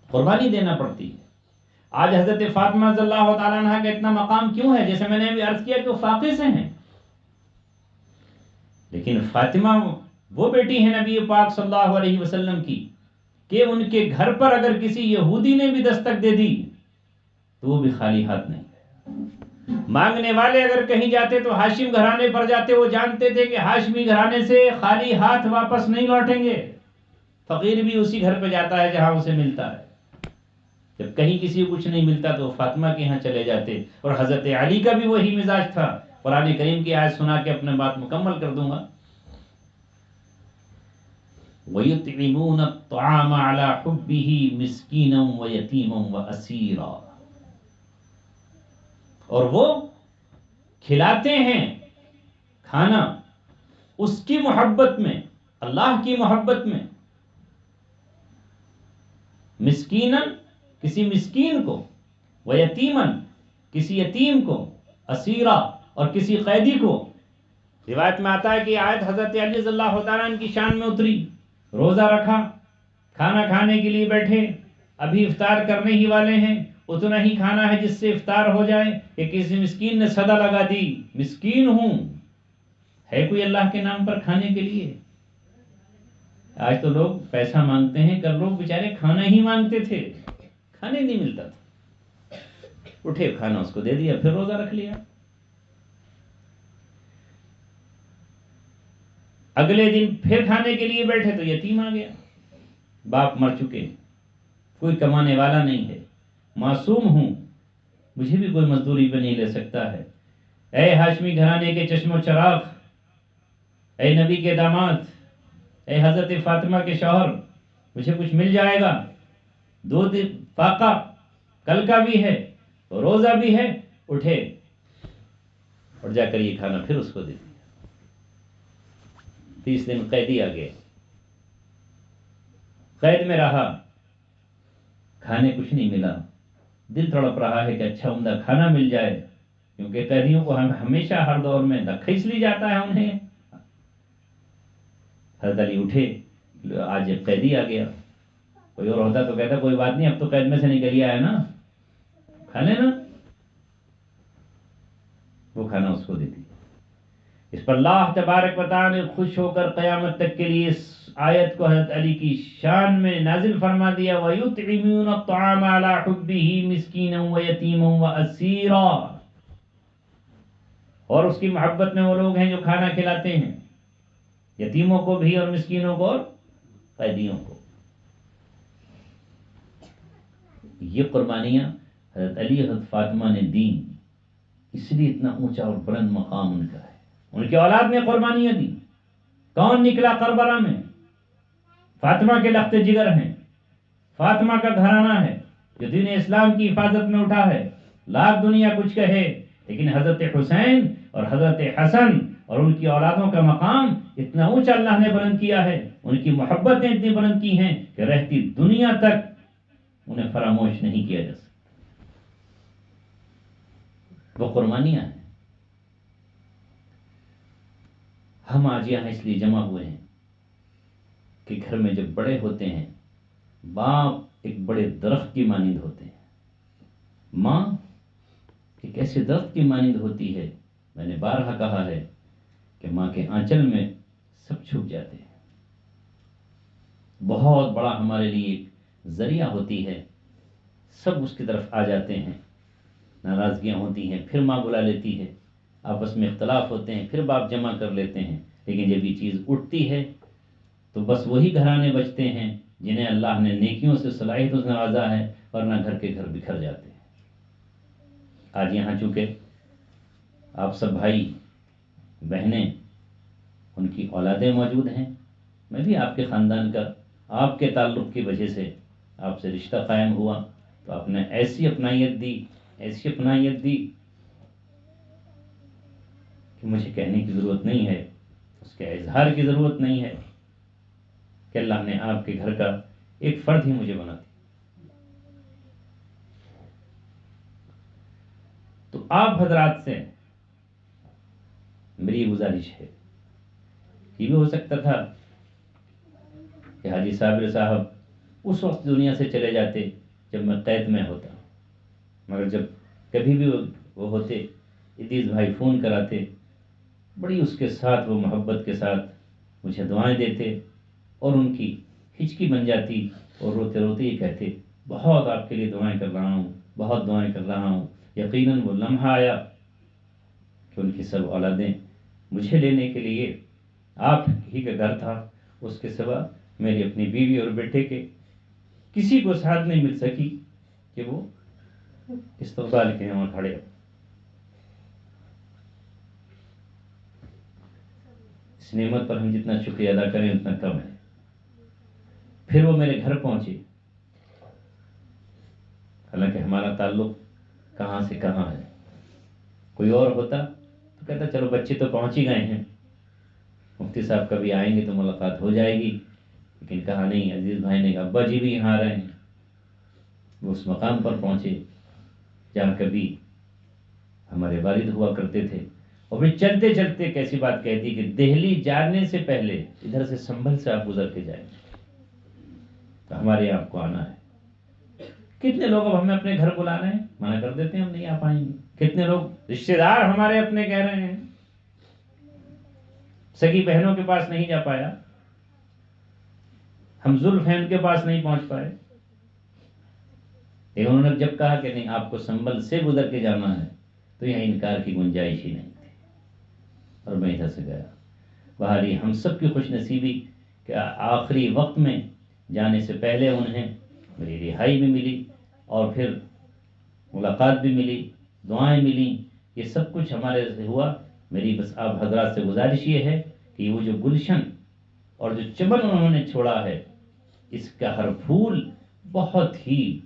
قربانی دینا پڑتی ہے. آج حضرت فاطمہ رضی اللہ تعالیٰ عنہ کا اتنا مقام کیوں ہے؟ جیسے میں نے ابھی عرض کیا کہ وہ فاقے سے ہیں، لیکن فاطمہ وہ بیٹی ہے نبی پاک صلی اللہ علیہ وسلم کی کہ ان کے گھر پر اگر کسی یہودی نے بھی دستک دے دی تو وہ بھی خالی ہاتھ نہیں. مانگنے والے اگر کہیں جاتے تو ہاشم گھرانے پر جاتے. وہ جانتے تھے کہ ہاشمی گھرانے سے خالی ہاتھ واپس نہیں لوٹیں گے. فقیر بھی اسی گھر پہ جاتا ہے جہاں اسے ملتا ہے. جب کہیں کسی کو کچھ نہیں ملتا تو فاطمہ کے ہاں چلے جاتے. اور حضرت علی کا بھی وہی مزاج تھا. قرآن کریم کی آیت سنا کے اپنے بات مکمل کر دوں گا. وَيُطْعِمُونَ الطَّعَامَ عَلَى حُبِّهِ مِسْكِينًا وَيَتِيمًا وَأَسِيرًا. اور وہ کھلاتے ہیں کھانا اس کی محبت میں، اللہ کی محبت میں. مسکیناً کسی مسکین کو، ویتیماً کسی یتیم کو، اسیرا اور کسی قیدی کو. روایت میں آتا ہے کہ آیت حضرت علی رضی اللہ تعالیٰ عنہ کی شان میں اتری. روزہ رکھا، کھانا کھانے کے لیے بیٹھے، ابھی افطار کرنے ہی والے ہیں، اتنا ہی کھانا ہے جس سے افطار ہو جائے کہ کسی مسکین نے صدا لگا دی، مسکین ہوں، ہے کوئی اللہ کے نام پر کھانے کے لیے. آج تو لوگ پیسہ مانگتے ہیں، کل لوگ بیچارے کھانا ہی مانگتے تھے، کھانے نہیں ملتا تھا. اٹھے کھانا اس کو دے دیا، پھر روزہ رکھ لیا. اگلے دن پھر کھانے کے لیے بیٹھے تو یتیم آ گیا، باپ مر چکے، کوئی کمانے والا نہیں ہے، معصوم ہوں، مجھے بھی کوئی مزدوری پہ نہیں لے سکتا ہے. اے ہاشمی گھرانے کے چشم و چراغ، اے نبی کے داماد، اے حضرت فاطمہ کے شوہر، مجھے کچھ مل جائے گا. دو دن فاقہ کل کا بھی ہے، روزہ بھی ہے. اٹھے اور جا کر یہ کھانا پھر اس کو دے دیا. 30 دن قیدی آ گئے، قید میں رہا، کھانے کچھ نہیں ملا. دل تڑپ رہا ہے کہ اچھا عمدہ کھانا مل جائے، کیونکہ قیدیوں کو ہمیشہ ہر دور میں دھکا اس لیے جاتا ہے انہیں. حضرت علی اٹھے، آج ایک قیدی آ گیا. کوئی اور ہوتا تو کہتا کوئی بات نہیں، اب تو قید میں سے نکل ہی آیا نا، کھا لینا. وہ کھانا اس کو دے دی. اس پر اللہ تبارک و تعالی نے خوش ہو کر قیامت تک کے لیے اس آیت کو حضرت علی کی شان میں نازل فرما دیا. وَيُطْعِمُونَ الطَّعَامَ عَلَى حُبِّهِ مِسْكِينًا وَيَتِيمًا وَأَسِيرًا. اور اس کی محبت میں وہ لوگ ہیں جو کھانا کھلاتے ہیں یتیموں کو بھی اور مسکینوں کو اور قیدیوں کو. یہ قربانیاں حضرت علی حضرت فاطمہ نے دیں، اس لیے اتنا اونچا اور بلند مقام ان کا ہے. ان کی اولاد نے قربانیاں دی. کون نکلا کربلا میں؟ فاطمہ کے لخت جگر ہیں، فاطمہ کا گھرانہ ہے جو دین اسلام کی حفاظت میں اٹھا ہے. لاکھ دنیا کچھ کہے لیکن حضرت حسین اور حضرت حسن اور ان کی اولادوں کا مقام اتنا اونچا اللہ نے بلند کیا ہے، ان کی محبتیں اتنی بلند کی ہیں کہ رہتی دنیا تک انہیں فراموش نہیں کیا جا سکتا. وہ قربانیاں ہیں. ہم آج یہاں اس لیے جمع ہوئے ہیں کہ گھر میں جب بڑے ہوتے ہیں، باپ ایک بڑے درخت کی مانند ہوتے ہیں، ماں ایک ایسے درخت کی مانند ہوتی ہے. میں نے بارہا کہا ہے کہ ماں کے آنچل میں سب چھپ جاتے ہیں. بہت بڑا ہمارے لیے ایک ذریعہ ہوتی ہے، سب اس کی طرف آ جاتے ہیں. ناراضگیاں ہوتی ہیں پھر ماں بلا لیتی ہے، آپس میں اختلاف ہوتے ہیں پھر باپ جمع کر لیتے ہیں. لیکن جب یہ چیز اٹھتی ہے تو بس وہی گھرانے بچتے ہیں جنہیں اللہ نے نیکیوں سے صلاحیتوں سے نوازا ہے، ورنہ گھر کے گھر بکھر جاتے ہیں. آج یہاں چونکہ آپ سب بھائی بہنیں ان کی اولادیں موجود ہیں، میں بھی آپ کے خاندان کا آپ کے تعلق کی وجہ سے آپ سے رشتہ قائم ہوا، تو آپ نے ایسی اپنائیت دی، ایسی اپنائیت دی کہ مجھے کہنے کی ضرورت نہیں ہے، اس کے اظہار کی ضرورت نہیں ہے کہ اللہ نے آپ کے گھر کا ایک فرد ہی مجھے بنا دیا. تو آپ حضرات سے میری گزارش ہے، یہ بھی ہو سکتا تھا کہ حاجی صابر صاحب اس وقت دنیا سے چلے جاتے جب میں قید میں ہوتا، مگر جب کبھی بھی وہ ہوتے ادریس بھائی فون کراتے، بڑی اس کے ساتھ وہ محبت کے ساتھ مجھے دعائیں دیتے اور ان کی ہچکی بن جاتی اور روتے روتے یہ کہتے بہت آپ کے لیے دعائیں کر رہا ہوں، بہت دعائیں کر رہا ہوں. یقیناً وہ لمحہ آیا کہ ان کی سب اولادیں مجھے لینے کے لیے، آپ ہی کا گھر تھا، اس کے سوا میری اپنی بیوی اور بیٹے کے کسی کو ساتھ نہیں مل سکی کہ وہ استقبال کے وہاں کھڑے. اس نعمت پر ہم جتنا شکریہ ادا کریں اتنا کم ہے. پھر وہ میرے گھر پہنچے، حالانکہ ہمارا تعلق کہاں سے کہاں ہے. کوئی اور ہوتا تو کہتا چلو بچے تو پہنچ ہی گئے ہیں، مفتی صاحب کبھی آئیں گے تو ملاقات ہو جائے گی. لیکن کہا نہیں، عزیز بھائی نے کہا ابا جی بھی یہاں آ رہے ہیں. وہ اس مقام پر پہنچے جہاں کبھی ہمارے والد ہوا کرتے تھے، اور پھر چلتے چلتے کیسی بات کہتی کہ دہلی جانے سے پہلے ادھر سے سنبھل سے آپ گزر کے جائیں، تو ہمارے یہاں آپ کو آنا ہے. کتنے لوگ اب ہمیں اپنے گھر بلا رہے ہیں، منع کر دیتے ہیں ہم نہیں آ پائیں گے. کتنے لوگ رشتے دار ہمارے اپنے کہہ رہے ہیں، سگی بہنوں کے پاس نہیں جا پایا، ہم ذوالفین کے پاس نہیں پہنچ پائے. لیکن انہوں نے جب کہا کہ نہیں آپ کو سنبل سے گزر کے جانا ہے تو یہاں انکار کی گنجائش ہی نہیں تھی، اور میں ادھر سے گیا. بہرحال ہم سب کی خوش نصیبی کہ آخری وقت میں جانے سے پہلے انہیں میری رہائی بھی ملی اور پھر ملاقات بھی ملی، دعائیں ملیں، یہ سب کچھ ہمارے سے ہوا. میری بس آپ حضرات سے گزارش یہ ہے کہ وہ جو گلشن اور جو چمن انہوں نے چھوڑا ہے، اس کا ہر پھول بہت ہی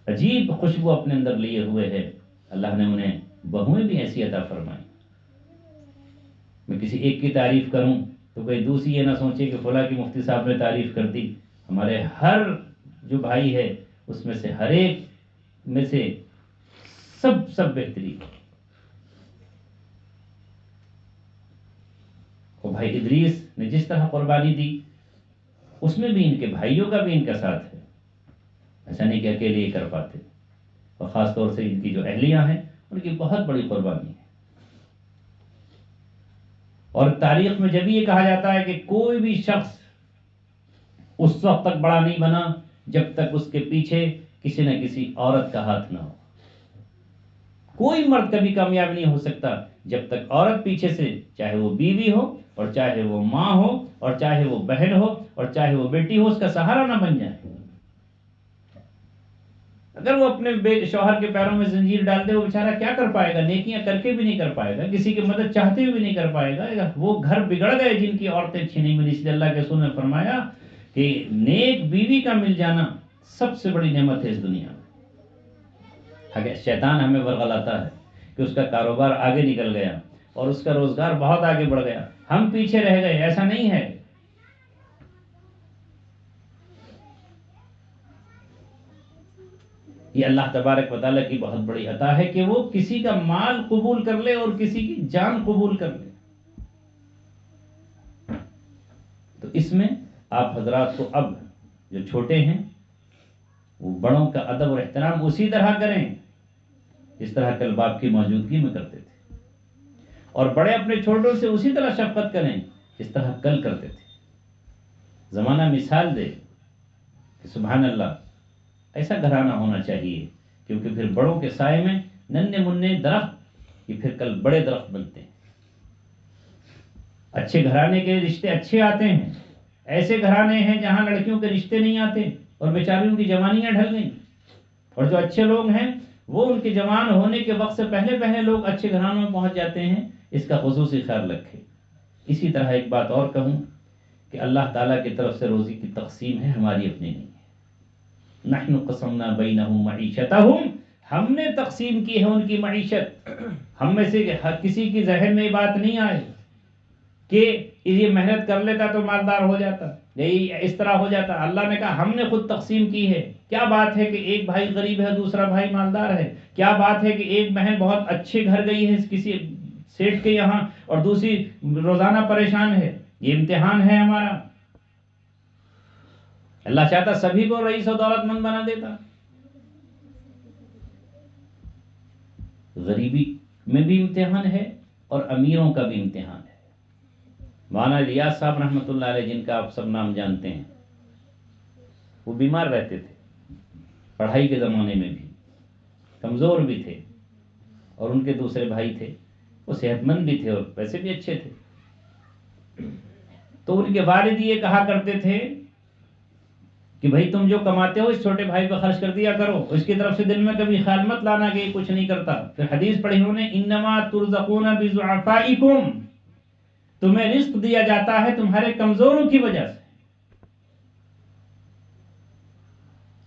عجیب خوشبو اپنے اندر لیے ہوئے ہے. اللہ نے انہیں بہویں بھی ایسی عطا فرمائی. میں کسی ایک کی تعریف کروں تو کوئی دوسری یہ نہ سوچے کہ فلاں کی مفتی صاحب نے تعریف کر دی. ہمارے ہر جو بھائی ہے اس میں سے ہر ایک میں سے سب بہترین. اور بھائی ادریس نے جس طرح قربانی دی اس میں بھی ان کے بھائیوں کا بھی ان کا ساتھ ہے، ایسا نہیں کہ اکیلے یہ کر پاتے. اور خاص طور سے ان کی جو اہلیہ ہیں ان کی بہت بڑی قربانی ہے. اور تاریخ میں جب یہ کہا جاتا ہے کہ کوئی بھی شخص اس وقت تک بڑا نہیں بنا جب تک اس کے پیچھے کسی نہ کسی عورت کا ہاتھ نہ ہو. کوئی مرد کبھی کامیاب نہیں ہو سکتا جب تک عورت پیچھے سے، چاہے وہ بیوی ہو اور چاہے وہ ماں ہو اور چاہے وہ بہن ہو اور چاہے وہ بیٹی ہو، اس کا سہارا نہ بن جائے۔ اگر وہ اپنے شوہر کے پیروں میں زنجیر ڈال دے، وہ بیچارہ کیا کر پائے گا؟ نیکیاں کر کے بھی نہیں کر پائے گا، کسی کی مدد چاہتے ہوئے بھی نہیں کر پائے گا۔ وہ گھر بگڑ گئے جن کی عورتیں اچھی نہیں ملی۔ اس لیے اللہ کے رسول نے فرمایا کہ نیک بیوی کا مل جانا سب سے بڑی نعمت ہے اس دنیا میں۔ اگر شیطان ہمیں ورغلاتا ہے کہ اس کا کاروبار آگے نکل گیا اور اس کا روزگار بہت آگے بڑھ گیا، ہم پیچھے رہ گئے، ایسا نہیں ہے۔ یہ اللہ تبارک و تعالیٰ کی بہت بڑی عطا ہے کہ وہ کسی کا مال قبول کر لے اور کسی کی جان قبول کر لے۔ تو اس میں آپ حضرات کو اب جو چھوٹے ہیں وہ بڑوں کا ادب اور احترام اسی طرح کریں جس طرح کل باپ کی موجودگی میں کرتے تھے، اور بڑے اپنے چھوٹوں سے اسی طرح شفقت کریں جس طرح کل کرتے تھے۔ زمانہ مثال دے کہ سبحان اللہ ایسا گھرانہ ہونا چاہیے، کیونکہ پھر بڑوں کے سائے میں ننھے منھے درخت یہ پھر کل بڑے درخت بنتے ہیں۔ اچھے گھرانے کے رشتے اچھے آتے ہیں، ایسے گھرانے ہیں جہاں لڑکیوں کے رشتے نہیں آتے اور بیچاریوں کی جوانیاں ڈھل گئیں، اور جو اچھے لوگ ہیں وہ ان کے جوان ہونے کے وقت سے پہلے پہلے لوگ اچھے گھرانوں میں پہنچ جاتے ہیں۔ اس کا خصوصی خیال رکھیں۔ اسی طرح ایک بات اور کہوں کہ اللہ تعالیٰ کی طرف سے روزی کی تقسیم ہے، ہماری اپنی نہیں ہے۔ نحن قسمنا بینہم معیشتہم، ہم نے تقسیم کی ہے ان کی معیشت۔ ہم میں سے کسی کی ذہن میں یہ بات نہیں آئے کہ یہ محنت کر لیتا تو مالدار ہو جاتا، یہی اس طرح ہو جاتا۔ اللہ نے کہا ہم نے خود تقسیم کی ہے۔ کیا بات ہے کہ ایک بھائی غریب ہے دوسرا بھائی مالدار ہے؟ کیا بات ہے کہ ایک بہن بہت اچھے گھر گئی ہے کسی سیٹ کے یہاں اور دوسری روزانہ پریشان ہے؟ یہ امتحان ہے ہمارا۔ اللہ چاہتا سبھی کو رئیس و دولت مند بنا دیتا۔ غریبی میں بھی امتحان ہے اور امیروں کا بھی امتحان ہے۔ مولانا الیاس صاحب رحمۃ اللہ علیہ، جن کا آپ سب نام جانتے ہیں، وہ بیمار رہتے تھے، پڑھائی کے زمانے میں بھی کمزور بھی تھے، اور ان کے دوسرے بھائی تھے وہ صحت مند بھی تھے اور پیسے بھی اچھے تھے۔ تو ان کے والد یہ کہا کرتے تھے کہ بھائی تم جو کماتے ہو اس چھوٹے بھائی پہ خرچ کر دیا کرو، اس کی طرف سے دل میں کبھی خیال مت لانا کہ یہ کچھ نہیں کرتا۔ پھر حدیث پڑھی انہوں نے، انما ترزقون بضعفائکم، تمہیں رزق دیا جاتا ہے تمہارے کمزوروں کی وجہ سے۔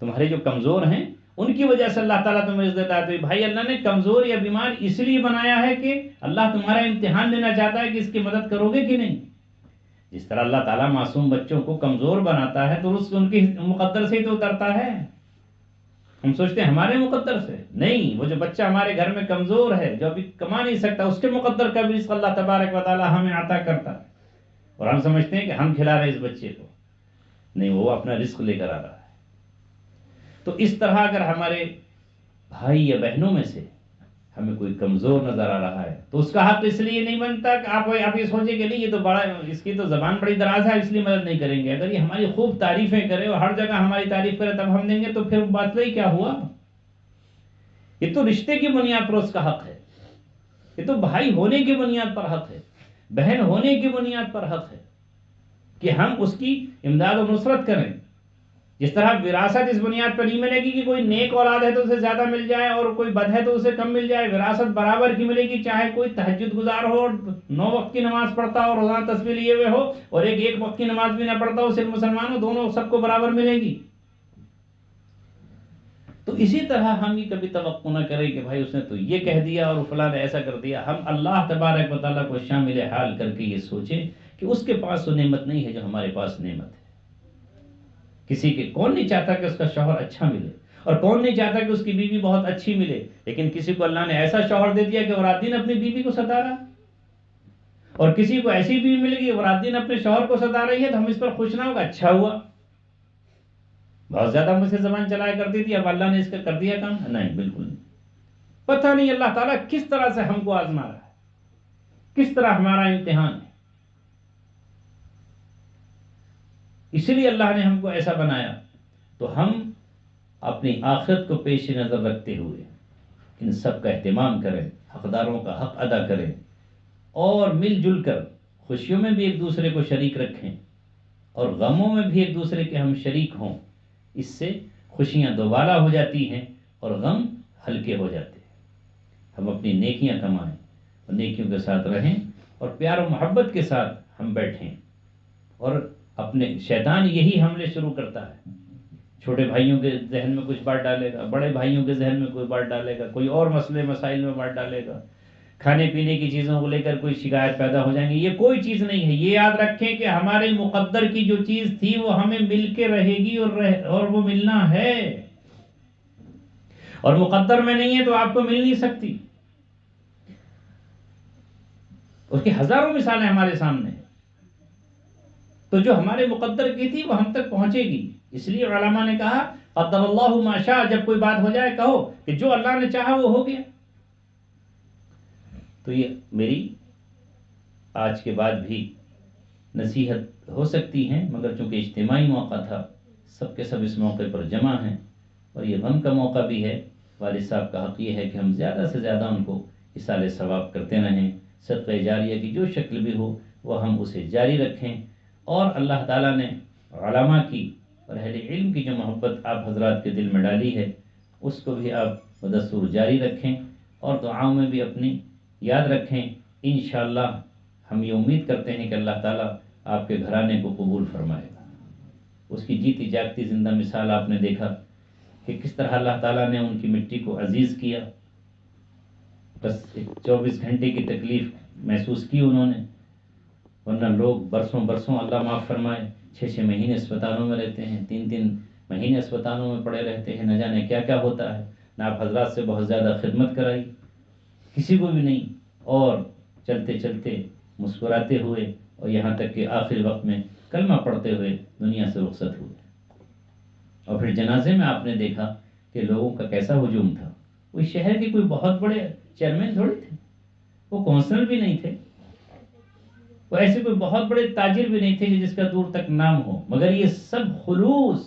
تمہارے جو کمزور ہیں ان کی وجہ سے اللہ تعالیٰ تمہیں رزق دیتا ہے۔ تو بھائی اللہ نے کمزور یا بیمار اس لیے بنایا ہے کہ اللہ تمہارا امتحان لینا چاہتا ہے کہ اس کی مدد کرو گے کہ نہیں۔ جس طرح اللہ تعالیٰ معصوم بچوں کو کمزور بناتا ہے تو رزق ان کی مقدر سے ہی تو اترتا ہے۔ ہم سوچتے ہیں ہمارے مقدر سے نہیں، وہ جو بچہ ہمارے گھر میں کمزور ہے جو ابھی کما نہیں سکتا، اس کے مقدر کا بھی رزق اللہ تبارک و تعالیٰ ہمیں عطا کرتا ہے، اور ہم سمجھتے ہیں کہ ہم کھلا رہے ہیں اس بچے کو، نہیں، وہ اپنا رزق لے کر آ رہا ہے۔ تو اس طرح اگر ہمارے بھائی یا بہنوں میں سے ہمیں کوئی کمزور نظر آ رہا ہے تو اس کا حق اس لیے نہیں بنتا کہ آپ یہ سوچیں کہ نہیں یہ تو بڑا، اس کی تو زبان بڑی دراز ہے اس لیے مدد نہیں کریں گے۔ اگر یہ ہماری خوب تعریفیں کرے اور ہر جگہ ہماری تعریف کرے تب ہم دیں گے تو پھر مطلب ہی کیا ہوا؟ یہ تو رشتے کی بنیاد پر اس کا حق ہے، یہ تو بھائی ہونے کی بنیاد پر حق ہے، بہن ہونے کی بنیاد پر حق ہے کہ ہم اس کی امداد و نصرت کریں۔ جس طرح وراثت اس بنیاد پر نہیں ملے گی کہ کوئی نیک اولاد ہے تو اسے زیادہ مل جائے اور کوئی بد ہے تو اسے کم مل جائے، وراثت برابر کی ملے گی، چاہے کوئی تہجد گزار ہو اور 9 وقت کی نماز پڑھتا ہو اور روزانہ تسبیح لیے ہوئے ہو، اور ایک وقت کی نماز بھی نہ پڑھتا ہو، صرف مسلمان ہو، دونوں سب کو برابر ملے گی۔ تو اسی طرح ہم یہ کبھی توقع نہ کریں کہ بھائی اس نے تو یہ کہہ دیا اور فلاں نے ایسا کر دیا۔ ہم اللہ تبارک و تعالیٰ کو شامل حال کر کے یہ سوچیں کہ اس کے پاس وہ نعمت نہیں ہے جو ہمارے پاس نعمت ہے۔ کسی کے کون نہیں چاہتا کہ اس کا شوہر اچھا ملے، اور کون نہیں چاہتا کہ اس کی بیوی بہت اچھی ملے، لیکن کسی کو اللہ نے ایسا شوہر دے دیا کہ وہ رات دن اپنی بیوی کو ستا رہا، اور کسی کو ایسی بیوی ملے گی وہ رات دن اپنے شوہر کو ستا رہی ہے، تو ہم اس پر خوش نہ ہوگا، اچھا ہوا، بہت زیادہ مجھ سے زبان چلایا کرتی تھی اب اللہ نے اس کا کر دیا کام، نہیں، بالکل نہیں۔ پتہ نہیں اللہ تعالیٰ کس طرح سے ہم کو آزما رہا ہے، کس طرح ہمارا امتحان ہے، اس لیے اللہ نے ہم کو ایسا بنایا۔ تو ہم اپنی آخرت کو پیش نظر رکھتے ہوئے ان سب کا اہتمام کریں، حقداروں کا حق ادا کریں، اور مل جل کر خوشیوں میں بھی ایک دوسرے کو شریک رکھیں اور غموں میں بھی ایک دوسرے کے ہم شریک ہوں۔ اس سے خوشیاں دوبالا ہو جاتی ہیں اور غم ہلکے ہو جاتے ہیں۔ ہم اپنی نیکیاں کمائیں اور نیکیوں کے ساتھ رہیں اور پیار و محبت کے ساتھ ہم بیٹھیں، اور اپنے شیطان یہی حملے شروع کرتا ہے، چھوٹے بھائیوں کے ذہن میں کچھ بات ڈالے گا، بڑے بھائیوں کے ذہن میں کوئی بات ڈالے گا، کوئی اور مسئلے مسائل میں بات ڈالے گا، کھانے پینے کی چیزوں کو لے کر کوئی شکایت پیدا ہو جائیں گی۔ یہ کوئی چیز نہیں ہے، یہ یاد رکھیں کہ ہمارے مقدر کی جو چیز تھی وہ ہمیں مل کے رہے گی اور وہ ملنا ہے، اور مقدر میں نہیں ہے تو آپ کو مل نہیں سکتی۔ اس کی ہزاروں مثالیں ہمارے سامنے ہیں۔ تو جو ہمارے مقدر کی تھی وہ ہم تک پہنچے گی۔ اس لیے علماء نے کہا قدر اللہ ما شاء، جب کوئی بات ہو جائے کہو کہ جو اللہ نے چاہا وہ ہو گیا۔ تو یہ میری آج کے بعد بھی نصیحت ہو سکتی ہے، مگر چونکہ اجتماعی موقع تھا، سب کے سب اس موقع پر جمع ہیں اور یہ غم کا موقع بھی ہے۔ والد صاحب کا حق یہ ہے کہ ہم زیادہ سے زیادہ ان کو ایصال ثواب کرتے رہیں، صدقہ جاریہ کی جو شکل بھی ہو وہ ہم اسے جاری رکھیں، اور اللہ تعالیٰ نے علماء کی اور اہل علم کی جو محبت آپ حضرات کے دل میں ڈالی ہے اس کو بھی آپ بدستور جاری رکھیں، اور دعاؤں میں بھی اپنی یاد رکھیں۔ انشاءاللہ ہم یہ امید کرتے ہیں کہ اللہ تعالیٰ آپ کے گھرانے کو قبول فرمائے گا۔ اس کی جیتی جاگتی زندہ مثال آپ نے دیکھا کہ کس طرح اللہ تعالیٰ نے ان کی مٹی کو عزیز کیا، بس 24 گھنٹے کی تکلیف محسوس کی انہوں نے، ورنہ لوگ برسوں برسوں اللہ معاف فرمائے 6 مہینے اسپتالوں میں رہتے ہیں، 3 مہینے اسپتالوں میں پڑے رہتے ہیں، نہ جانے کیا کیا ہوتا ہے۔ نہ آپ حضرات سے بہت زیادہ خدمت کرائی کسی کو بھی نہیں، اور چلتے چلتے مسکراتے ہوئے اور یہاں تک کہ آخر وقت میں کلمہ پڑھتے ہوئے دنیا سے رخصت ہوئے۔ اور پھر جنازے میں آپ نے دیکھا کہ لوگوں کا کیسا ہجوم تھا۔ وہ شہر کے کوئی بہت بڑے چیئرمین تھوڑی تھے، وہ کونسلر بھی نہیں تھے، وہ ایسے کوئی بہت بڑے تاجر بھی نہیں تھے کہ جس کا دور تک نام ہو، مگر یہ سب خلوص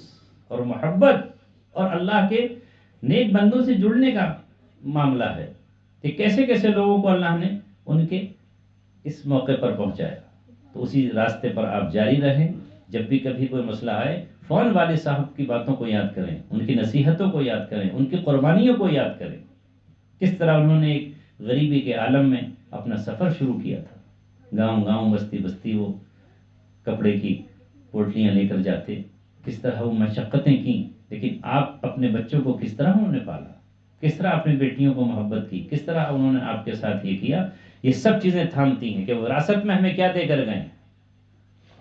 اور محبت اور اللہ کے نیک بندوں سے جڑنے کا معاملہ ہے کہ کیسے کیسے لوگوں کو اللہ نے ان کے اس موقع پر پہنچایا۔ تو اسی راستے پر آپ جاری رہیں، جب بھی کبھی کوئی مسئلہ آئے فوراً والد صاحب کی باتوں کو یاد کریں، ان کی نصیحتوں کو یاد کریں، ان کی قربانیوں کو یاد کریں، کس طرح انہوں نے ایک غریبی کے عالم میں اپنا سفر شروع کیا تھا، گاؤں گاؤں بستی بستی وہ کپڑے کی پوٹلیاں لے کر جاتے، کس طرح وہ مشقتیں کیں، لیکن آپ اپنے بچوں کو کس طرح انہوں نے پالا، کس طرح اپنی بیٹیوں کو محبت کی، کس طرح انہوں نے آپ کے ساتھ یہ کیا۔ یہ سب چیزیں تھامتی ہیں کہ وراثت میں ہمیں کیا دے کر گئے ہیں۔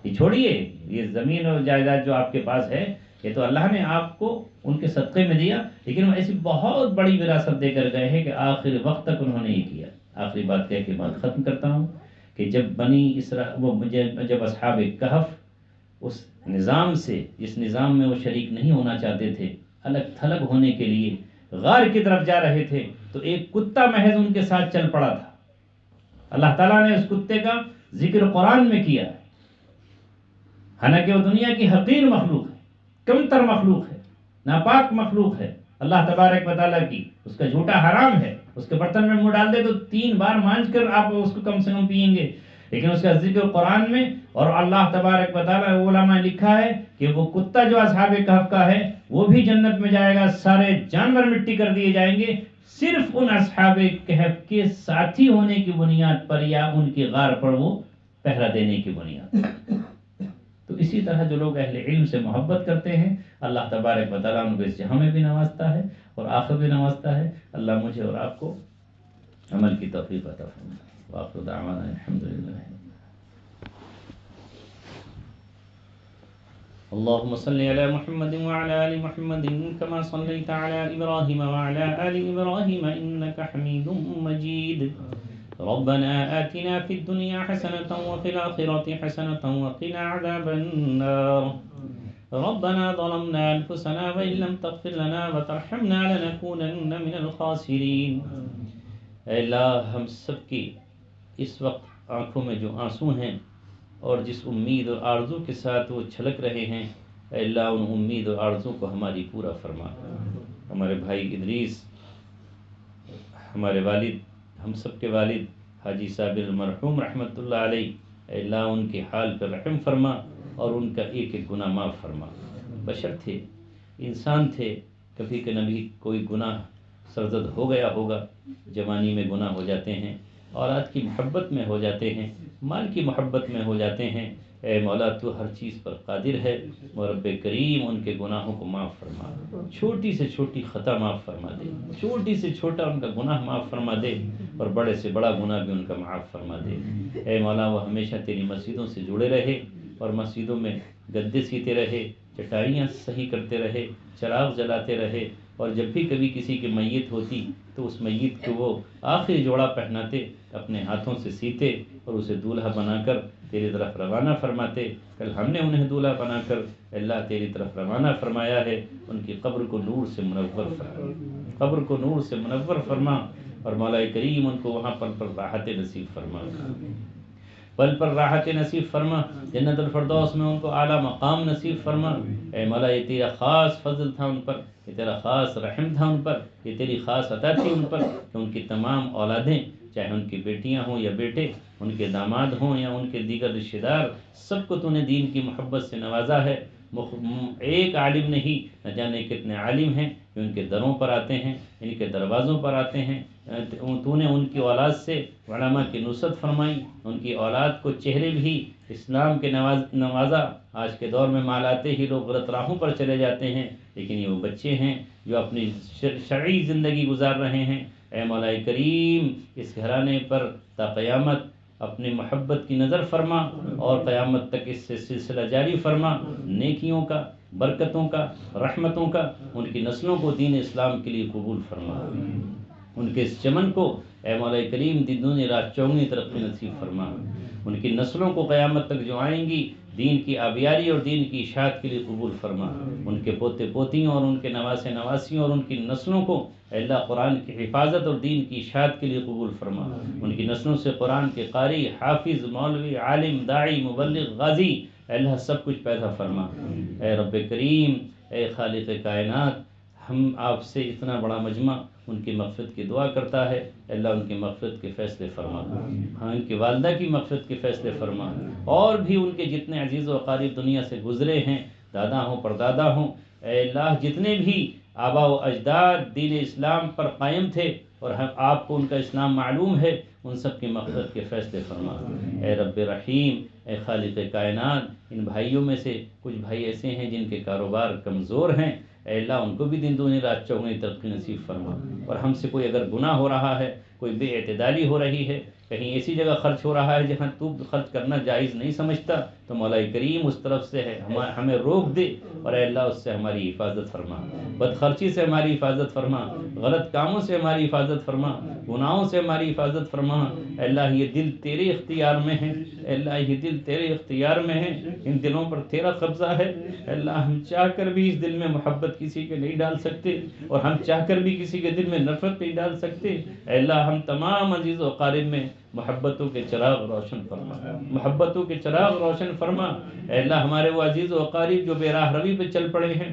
یہ چھوڑیے یہ زمین اور جائیداد جو آپ کے پاس ہے، یہ تو اللہ نے آپ کو ان کے صدقے میں دیا، لیکن وہ ایسی بہت بڑی وراثت دے کر گئے ہیں کہ آخر وقت تک انہوں نے یہ کیا۔ آخری بات کہہ کے بات ختم کرتا ہوں کہ جب اصحاب کہف اس نظام سے، جس نظام میں وہ شریک نہیں ہونا چاہتے تھے، الگ تھلگ ہونے کے لیے غار کی طرف جا رہے تھے، تو ایک کتا محض ان کے ساتھ چل پڑا تھا۔ اللہ تعالیٰ نے اس کتے کا ذکر قرآن میں کیا ہے، حالانکہ وہ دنیا کی حقیر مخلوق ہے، کم تر مخلوق ہے، ناپاک مخلوق ہے اللہ تبارک و تعالیٰ کی، اس کا جھوٹا حرام ہے، اس کے برتن میں منہ ڈال دے تو 3 بار مانج کر آپ اس کو کم سے کم پیئیں گے، لیکن اس کا ذکر قرآن میں اور اللہ تبارک و تعالیٰ علماء نے لکھا ہے کہ وہ کتا جو اصحاب کہف کا ہے وہ بھی جنت میں جائے گا، سارے جانور مٹی کر دیے جائیں گے، صرف ان اصحاب کہف کے ساتھی ہونے کی بنیاد پر یا ان کی غار پر وہ پہرا دینے کی بنیاد پر۔ تو اسی طرح جو لوگ اہل علم سے محبت کرتے ہیں اللہ تبارک و تعالیٰ ان کو اس جہاں میں بھی نوازتا ہے اور آخر بھی نوازتا ہے۔ اللہ مجھے اور آپ کو عمل کی توفیق عطا فرمائے۔ وآخر دعوانا الحمدللہ۔ اللهم صل على محمد وعلى آل محمد كما صليت على إبراهيم وعلى آل إبراهيم إنك حميد مجيد. ربنا آتنا في الدنيا حسنة وفي الآخرة حسنة وقنا عذاب النار. ربنا ظلمنا أنفسنا وإن لم تغفر لنا وترحمنا لنكونن من الخاسرين. اے اللہ ہم سب کی اس وقت آنکھوں میں جو آنسو ہیں اور جس امید اور آرزو کے ساتھ وہ چھلک رہے ہیں، اے اللہ ان امید اور آرزو کو ہماری پورا فرما۔ ہمارے بھائی ادریس ہمارے والد، ہم سب کے والد حاجی صابر مرحوم رحمۃ اللہ علیہ، اے اللہ ان کے حال پر رحم فرما اور ان کا ایک ایک گناہ معاف فرما۔ بشر تھے، انسان تھے، کبھی کہ نبی کوئی گناہ سرزد ہو گیا ہوگا، جوانی میں گناہ ہو جاتے ہیں، اولاد کی محبت میں ہو جاتے ہیں، مال کی محبت میں ہو جاتے ہیں۔ اے مولا تو ہر چیز پر قادر ہے، اور رب کریم ان کے گناہوں کو معاف فرما، چھوٹی سے چھوٹی خطا معاف فرما دے، چھوٹی سے چھوٹا ان کا گناہ معاف فرما دے، اور بڑے سے بڑا گناہ بھی ان کا معاف فرما دے۔ اے مولا وہ ہمیشہ تیری مسجدوں سے جڑے رہے، اور مسجدوں میں گدے سیتے رہے، چٹائیاں صحیح کرتے رہے، چراغ جلاتے رہے، اور جب بھی کبھی کسی کی میت ہوتی تو اس میت کو وہ آخری جوڑا پہناتے، اپنے ہاتھوں سے سیتے اور اسے دولہا بنا کر تیری طرف روانہ فرماتے۔ کل ہم نے انہیں دولہا بنا کر اللہ تیری طرف روانہ فرمایا ہے، ان کی قبر کو نور سے منور فرما، قبر کو نور سے منور فرما، اور مولا کریم ان کو وہاں پر راحت نصیب فرما، پل پر راحت نصیب فرما، جنت الفردوس میں ان کو اعلیٰ مقام نصیب فرما۔ اے مولا یہ تیرا خاص فضل تھا ان پر، یہ تیرا خاص رحم تھا ان پر، یہ تیری خاص عطا تھی ان پر، کہ ان کی تمام اولادیں، چاہے ان کی بیٹیاں ہوں یا بیٹے، ان کے داماد ہوں یا ان کے دیگر رشتہ دار، سب کو تو نے دین کی محبت سے نوازا ہے۔ ایک عالم نہیں، نہ جانے کتنے عالم ہیں جو ان کے دروں پر آتے ہیں، ان کے دروازوں پر آتے ہیں۔ تو نے ان کی اولاد سے علماء کی نصرت فرمائی، ان کی اولاد کو چہرے بھی اسلام کے نوازا۔ آج کے دور میں مالاتے ہی لوگ غلط راہوں پر چلے جاتے ہیں، لیکن یہ وہ بچے ہیں جو اپنی شرعی زندگی گزار رہے ہیں۔ اے مولا کریم اس گھرانے پر تا قیامت اپنی محبت کی نظر فرما، اور قیامت تک اس سے سلسلہ جاری فرما، نیکیوں کا، برکتوں کا، رحمتوں کا، ان کی نسلوں کو دین اسلام کے لیے قبول فرما، ان کے اس چمن کو اے مولا کریم دنیا رات چوگنی ترقی نصیب فرما، ان کی نسلوں کو قیامت تک جو آئیں گی دین کی آبیاری اور دین کی اشاعت کے لیے قبول فرما، ان کے پوتے پوتیوں اور ان کے نواسے نواسیوں اور ان کی نسلوں کو اے اللہ قرآن کی حفاظت اور دین کی اشاعت کے لیے قبول فرما، ان کی نسلوں سے قرآن کے قاری، حافظ، مولوی، عالم، داعی، مبلغ، غازی اے اللہ سب کچھ پیدا فرما۔ اے رب کریم، اے خالق کائنات، ہم آپ سے اتنا بڑا مجمع ان کی مغفرت کی دعا کرتا ہے، اللہ ان کی مغفرت کے فیصلے فرما، ہاں ان کی والدہ کی مغفرت کے فیصلے فرما، اور بھی ان کے جتنے عزیز و اقارب دنیا سے گزرے ہیں، دادا ہوں پردادا ہوں، اے اللہ جتنے بھی آبا و اجداد دین اسلام پر قائم تھے اور آپ کو ان کا اسلام معلوم ہے، ان سب کی مغفرت کے فیصلے فرما۔ اے رب رحیم، اے خالق کائنات، ان بھائیوں میں سے کچھ بھائی ایسے ہیں جن کے کاروبار کمزور ہیں، اے اللہ ان کو بھی دن دنیا رات چوگنی ترقی نصیب فرما، اور ہم سے کوئی اگر گناہ ہو رہا ہے، کوئی بے اعتدالی ہو رہی ہے، کہیں ایسی جگہ خرچ ہو رہا ہے جہاں تو خرچ کرنا جائز نہیں سمجھتا، تو مولا کریم اس طرف سے ہے ہمیں روک دے، اور اے اللہ اس سے ہماری حفاظت فرما، بد خرچی سے ہماری حفاظت فرما، غلط کاموں سے ہماری حفاظت فرما، گناہوں سے ہماری حفاظت فرما۔ اے اللہ یہ دل تیرے اختیار میں ہے، اے اللہ یہ دل تیرے اختیار میں ہے، ان دلوں پر تیرا قبضہ ہے۔ اے اللہ ہم چاہ کر بھی اس دل میں محبت کسی کے نہیں ڈال سکتے، اور ہم چاہ کر بھی کسی کے دل میں نفرت نہیں ڈال سکتے۔ اے اللہ ہم تمام عزیز و اقارب میں محبتوں کے چراغ روشن فرما، محبتوں کے چراغ روشن فرما۔ اے اللہ ہمارے وہ عزیز و اقارب جو بے راہ روی پہ چل پڑے ہیں،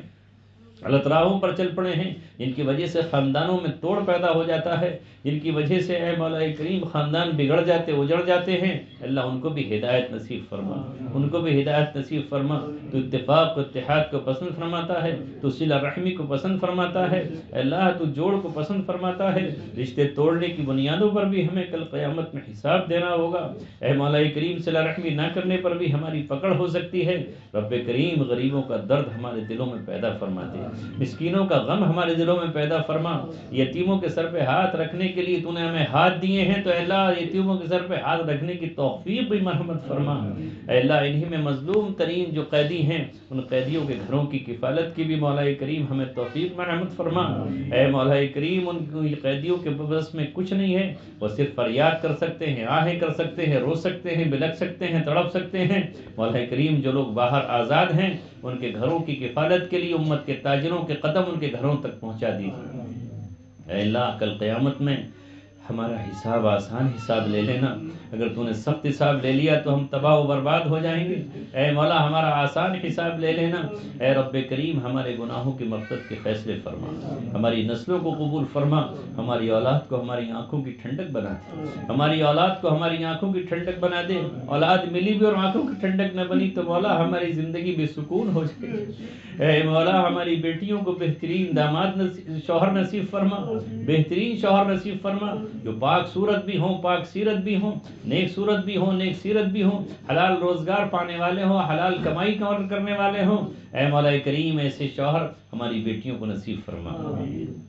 غلط راہوں پر چل پڑے ہیں، جن کی وجہ سے خاندانوں میں توڑ پیدا ہو جاتا ہے، جن کی وجہ سے اے مولا کریم خاندان بگڑ جاتے، اجڑ جاتے ہیں، اللہ ان کو بھی ہدایت نصیب فرما، ان کو بھی ہدایت نصیب فرما۔ تو اتفاق و اتحاد کو پسند فرماتا ہے، تو صلہ رحمی کو پسند فرماتا ہے، اللہ تو جوڑ کو پسند فرماتا ہے، رشتے توڑنے کی بنیادوں پر بھی ہمیں کل قیامت میں حساب دینا ہوگا۔ اے مولا کریم صلہ رحمی نہ کرنے پر بھی ہماری پکڑ ہو سکتی ہے۔ رب کریم غریبوں کا درد ہمارے دلوں میں پیدا فرما دے، مسکینوں کا غم ہمارے دلوں میں پیدا فرما، یتیموں کے سر پہ ہاتھ رکھنے کے لیے تو نے ہمیں ہاتھ دیے ہیں، تو اے اللہ یتیموں کے سر پہ ہاتھ رکھنے کی توفیق بھی مرحمت فرما۔ اے اللہ انہی میں مظلوم ترین جو قیدی ہیں، ان قیدیوں کے گھروں کی کفالت کی بھی مولا کریم ہمیں توفیق مرحمت فرما۔ اے مولا کریم ان قیدیوں کے بس میں کچھ نہیں ہے، وہ صرف فریاد کر سکتے ہیں، آہیں کر سکتے ہیں، رو سکتے ہیں، بلک سکتے ہیں، تڑپ سکتے ہیں۔ مولا کریم جو لوگ باہر آزاد ہیں، ان کے گھروں کی کفالت کے لیے امت کے تاجروں کے قدم ان کے گھروں تک پہنچا دیجیے۔ اے اللہ کل قیامت میں ہمارا حساب آسان حساب لے لینا، اگر تو نے سخت حساب لے لیا تو ہم تباہ و برباد ہو جائیں گے۔ اے مولا ہمارا آسان حساب لے لینا۔ اے رب کریم ہمارے گناہوں کی مغفرت کے فیصلے فرما، ہماری نسلوں کو قبول فرما، ہماری اولاد کو ہماری آنکھوں کی ٹھنڈک بنا دے، ہماری اولاد کو ہماری آنکھوں کی ٹھنڈک بنا دے۔ اولاد ملی بھی اور آنکھوں کی ٹھنڈک نہ بنی تو مولا ہماری زندگی بے سکون ہو جائے گی۔ اے مولا ہماری بیٹیوں کو بہترین داماد شوہر نصیب فرما، بہترین شوہر نصیب فرما، جو پاک صورت بھی ہوں، پاک سیرت بھی ہوں، نیک صورت بھی ہوں، نیک سیرت بھی ہوں، حلال روزگار پانے والے ہوں، حلال کمائی کرنے والے ہوں۔ اے مولا کریم ایسے شوہر ہماری بیٹیوں کو نصیب فرما،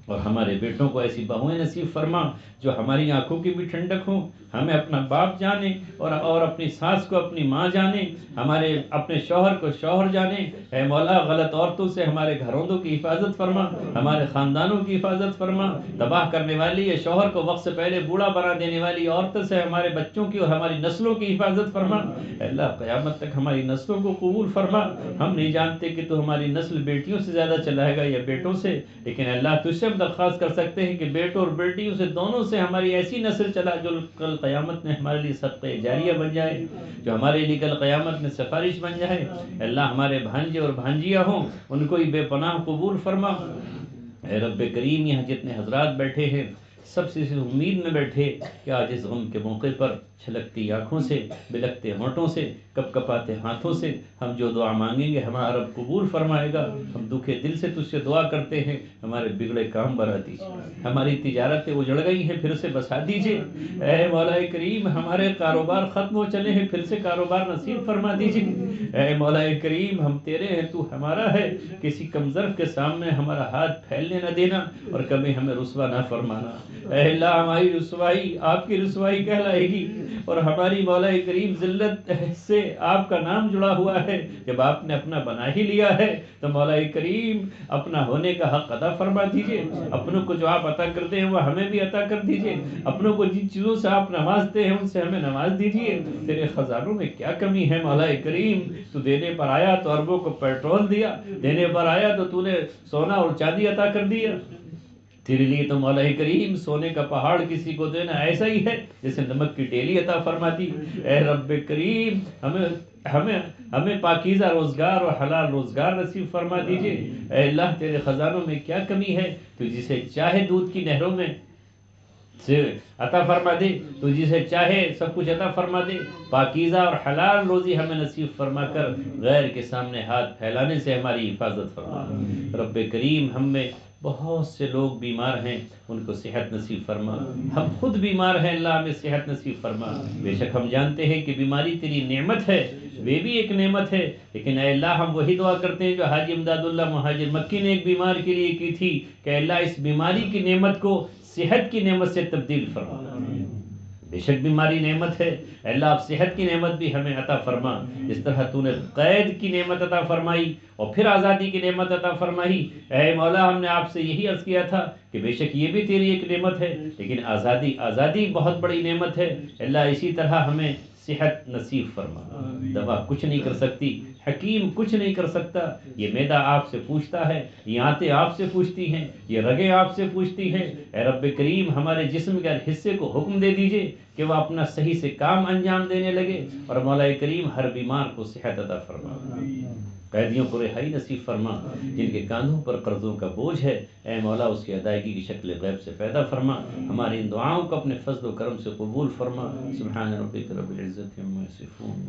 اور ہمارے بیٹوں کو ایسی بہویں نصیب فرما جو ہماری آنکھوں کی بھی ٹھنڈک ہوں، ہمیں اپنا باپ جانے اور اپنی ساس کو اپنی ماں جانے، ہمارے اپنے شوہر کو شوہر جانے۔ اے مولا غلط عورتوں سے ہمارے گھروں کی حفاظت فرما، ہمارے خاندانوں کی حفاظت فرما، تباہ کرنے والی یا شوہر کو وقت سے پہلے بوڑھا بنا دینے والی عورت سے ہمارے بچوں کی اور ہماری نسلوں کی حفاظت فرما۔ اے اللہ قیامت تک ہماری نسلوں کو قبول فرما۔ ہم نہیں جانتے کہ تو ہماری نسل بیٹیوں سے زیادہ چلائے گا یا بیٹوں سے، لیکن اللہ تجھ سے ہم درخواست کر سکتے ہیں کہ بیٹوں اور بیٹیوں سے دونوں سے ہماری ایسی نسل چلا جو کل قیامت میں ہمارے لیے صدقہ جاریہ بن جائے، جو ہمارے لیے کل قیامت میں سفارش بن جائے۔ اللہ ہمارے بھانجے اور بھانجیاں ہوں ان کو ہی بے پناہ قبول فرما۔ اے رب کریم یہاں جتنے حضرات بیٹھے ہیں سب سے امید میں بیٹھے کہ آج اس غم کے موقع پر چھلکتی آنکھوں سے، بلکتے ہونٹوں سے، کپ کپاتے ہاتھوں سے ہم جو دعا مانگیں گے ہمارا رب قبول فرمائے گا۔ ہم دکھے دل سے تجھ سے دعا کرتے ہیں، ہمارے بگڑے کام بنا دیجیے، ہماری تجارتیں اجڑ گئی ہیں پھر سے بسا دیجیے۔ اے مولا کریم ہمارے کاروبار ختم ہو چلے ہیں پھر سے کاروبار نصیب فرما دیجیے۔ اے مولا کریم ہم تیرے ہیں تو ہمارا ہے، کسی کمزرف کے سامنے ہمارا ہاتھ پھیلنے نہ دینا اور کبھی ہمیں رسوا نہ فرمانا۔ اے اللہ ہماری رسوائی آپ کی رسوائی کہلائے گی، اور ہماری مولا کریم ذلت سے آپ کا نام جڑا ہوا ہے۔ جب آپ نے اپنا بنا ہی لیا ہے تو مولا کریم اپنا ہونے کا حق عطا فرما دیجئے۔ اپنوں کو جو آپ عطا کرتے ہیں وہ ہمیں بھی عطا کر دیجئے، اپنوں کو جن چیزوں سے آپ نوازتے ہیں ان سے ہمیں نواز دیجئے۔ تیرے خزانوں میں کیا کمی ہے مولا کریم، تو دینے پر آیا تو اربوں کو پیٹرول دیا، دینے پر آیا تو نے سونا اور چاندی عطا کر دیا۔ تیرے لیے تو مولا کریم سونے کا پہاڑ کسی کو دینا ایسا ہی ہے جیسے نمک کی ڈیلی عطا فرماتی۔ اے رب کریم ہمیں پاکیزہ روزگار اور حلال روزگار نصیب فرما دیجئے۔ اے اللہ تیرے خزانوں میں کیا کمی ہے، تو جسے چاہے دودھ کی نہروں میں سے عطا فرما دے، تو جسے چاہے سب کچھ عطا فرما دے۔ پاکیزہ اور حلال روزی ہمیں نصیب فرما کر غیر کے سامنے ہاتھ پھیلانے سے ہماری حفاظت فرما۔ رب کریم ہم میں بہت سے لوگ بیمار ہیں، ان کو صحت نصیب فرما۔ ہم خود بیمار ہیں، اللہ ہمیں صحت نصیب فرما۔ بے شک ہم جانتے ہیں کہ بیماری تیری نعمت ہے، وہ بھی ایک نعمت ہے، لیکن اے اللہ ہم وہی دعا کرتے ہیں جو حاجی امداد اللہ مہاجر مکی نے ایک بیمار کے لیے کی تھی کہ اللہ اس بیماری کی نعمت کو صحت کی نعمت سے تبدیل فرما۔ بے شک بیماری نعمت ہے، اے اللہ آپ صحت کی نعمت بھی ہمیں عطا فرما، جس طرح تو نے قید کی نعمت عطا فرمائی اور پھر آزادی کی نعمت عطا فرمائی۔ اے مولا ہم نے آپ سے یہی عرض کیا تھا کہ بے شک یہ بھی تیری ایک نعمت ہے، لیکن آزادی بہت بڑی نعمت ہے۔ اللہ اسی طرح ہمیں صحت نصیب فرما۔ دوا کچھ نہیں کر سکتی، حکیم کچھ نہیں کر سکتا، یہ معدہ آپ سے پوچھتا ہے، یہ آنتیں آپ سے پوچھتی ہیں، یہ رگیں آپ سے پوچھتی ہیں۔ اے رب کریم ہمارے جسم کے ہر حصے کو حکم دے دیجئے کہ وہ اپنا صحیح سے کام انجام دینے لگے، اور مولا کریم ہر بیمار کو صحت عطا فرما۔ قیدیوں کو رہائی نصیب فرما، جن کے کاندھوں پر قرضوں کا بوجھ ہے اے مولا اس کی ادائیگی کی شکل غیب سے پیدا فرما۔ ہماری ان دعاؤں کو اپنے فضل و کرم سے قبول فرما۔ سبحان ربک رب العزت عما یصفون۔